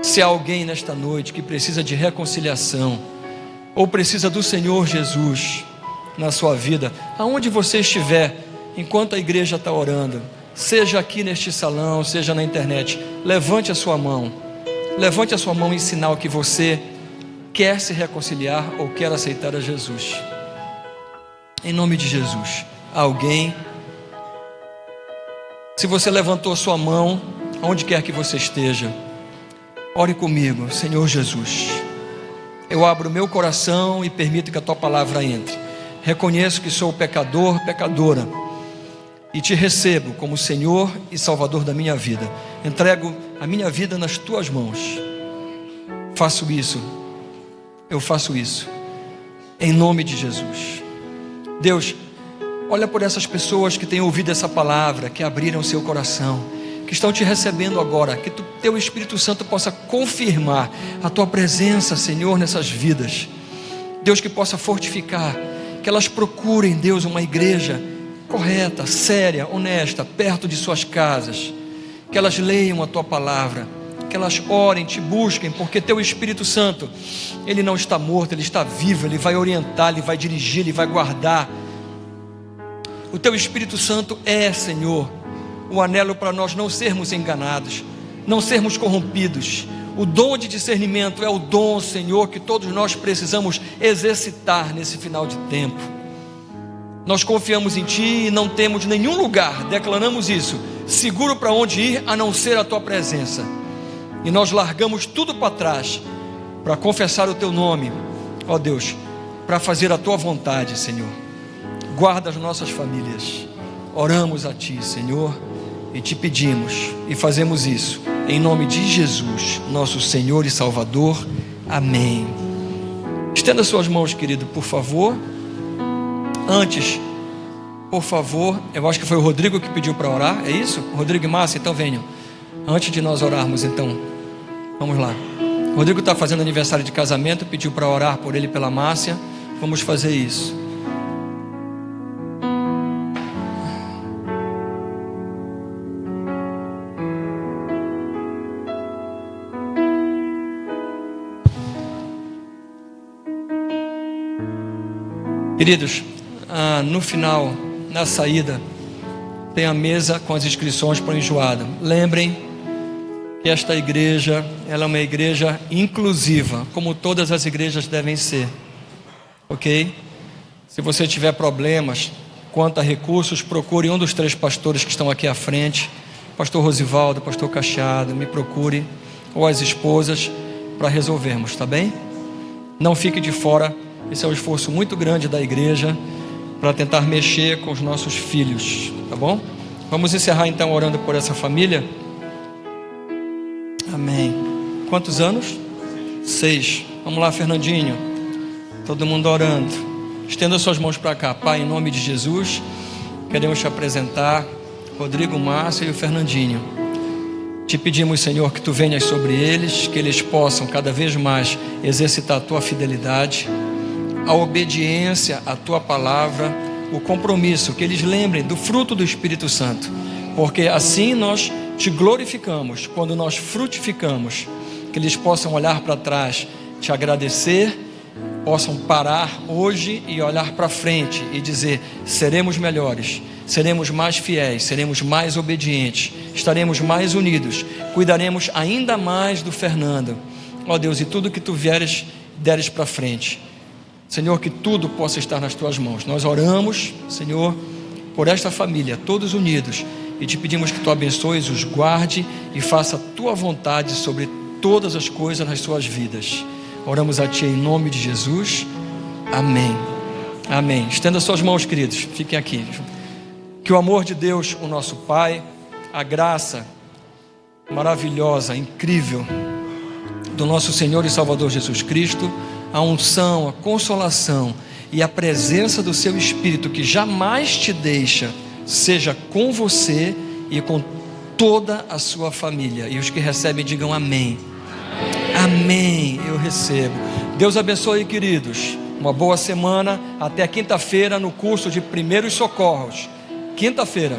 Se há alguém nesta noite que precisa de reconciliação, ou precisa do Senhor Jesus na sua vida, aonde você estiver, enquanto a igreja está orando, seja aqui neste salão, seja na internet, levante a sua mão em sinal que você quer se reconciliar ou quer aceitar a Jesus. Em nome de Jesus. Alguém? Se você levantou sua mão, onde quer que você esteja, ore comigo. Senhor Jesus, eu abro meu coração e permito que a tua palavra entre. Reconheço que sou pecador, pecadora, e te recebo como Senhor e Salvador da minha vida. Entrego a minha vida nas tuas mãos. Faço isso. Eu faço isso em nome de Jesus. Deus, olha por essas pessoas que têm ouvido essa palavra, que abriram seu coração, que estão te recebendo agora. Que teu Espírito Santo possa confirmar a tua presença, Senhor, nessas vidas. Deus, que possa fortificar, que elas procurem, Deus, uma igreja correta, séria, honesta, perto de suas casas, que elas leiam a tua palavra, que elas orem, te busquem, porque teu Espírito Santo, ele não está morto, ele está vivo, ele vai orientar, ele vai dirigir, ele vai guardar. O teu Espírito Santo é, Senhor, o anelo para nós não sermos enganados, não sermos corrompidos. O dom de discernimento é o dom, Senhor, que todos nós precisamos exercitar nesse final de tempo. Nós confiamos em Ti e não temos nenhum lugar, declaramos isso, seguro para onde ir a não ser a Tua presença. E nós largamos tudo para trás para confessar o Teu nome, ó Deus, para fazer a Tua vontade, Senhor. Guarda as nossas famílias. Oramos a Ti, Senhor, e Te pedimos e fazemos isso em nome de Jesus, nosso Senhor e Salvador. Amém. Estenda suas mãos, querido, por favor. Antes, por favor, eu acho que foi o Rodrigo que pediu para orar, é isso? Rodrigo e Márcia, então venham. Antes de nós orarmos, então, vamos lá. O Rodrigo está fazendo aniversário de casamento, pediu para orar por ele e pela Márcia. Vamos fazer isso. Queridos, no final, na saída, tem a mesa com as inscrições para a enjoada. Lembrem que esta igreja, ela é uma igreja inclusiva, como todas as igrejas devem ser, ok? Se você tiver problemas quanto a recursos, procure um dos 3 pastores que estão aqui à frente, pastor Rosivaldo, pastor Cachado, me procure, ou as esposas, para resolvermos, tá bem? Não fique de fora. Esse é um esforço muito grande da igreja para tentar mexer com os nossos filhos, tá bom? Vamos encerrar então orando por essa família. Amém. Quantos anos? 6. Vamos lá, Fernandinho. Todo mundo orando. Estenda suas mãos para cá. Pai, em nome de Jesus, queremos te apresentar Rodrigo, Márcio e o Fernandinho. Te pedimos, Senhor, que tu venhas sobre eles, que eles possam cada vez mais exercitar a tua fidelidade, a obediência à tua palavra, o compromisso, que eles lembrem do fruto do Espírito Santo, porque assim nós te glorificamos, quando nós frutificamos, que eles possam olhar para trás, te agradecer, possam parar hoje e olhar para frente e dizer: seremos melhores, seremos mais fiéis, seremos mais obedientes, estaremos mais unidos, cuidaremos ainda mais do Fernando, ó Deus, e tudo que tu deres para frente, Senhor, que tudo possa estar nas tuas mãos. Nós oramos, Senhor, por esta família, todos unidos, e te pedimos que tu abençoes, os guarde e faça a tua vontade sobre todas as coisas nas suas vidas. Oramos a ti em nome de Jesus, amém. Amém. Estenda suas mãos, queridos, fiquem aqui. Que o amor de Deus, o nosso Pai, a graça maravilhosa, incrível do nosso Senhor e Salvador Jesus Cristo, a unção, a consolação e a presença do seu Espírito, que jamais te deixa, seja com você e com toda a sua família. E os que recebem digam amém. Amém, eu recebo. Deus abençoe, queridos. Uma boa semana. Até quinta-feira no curso de Primeiros Socorros. Quinta-feira.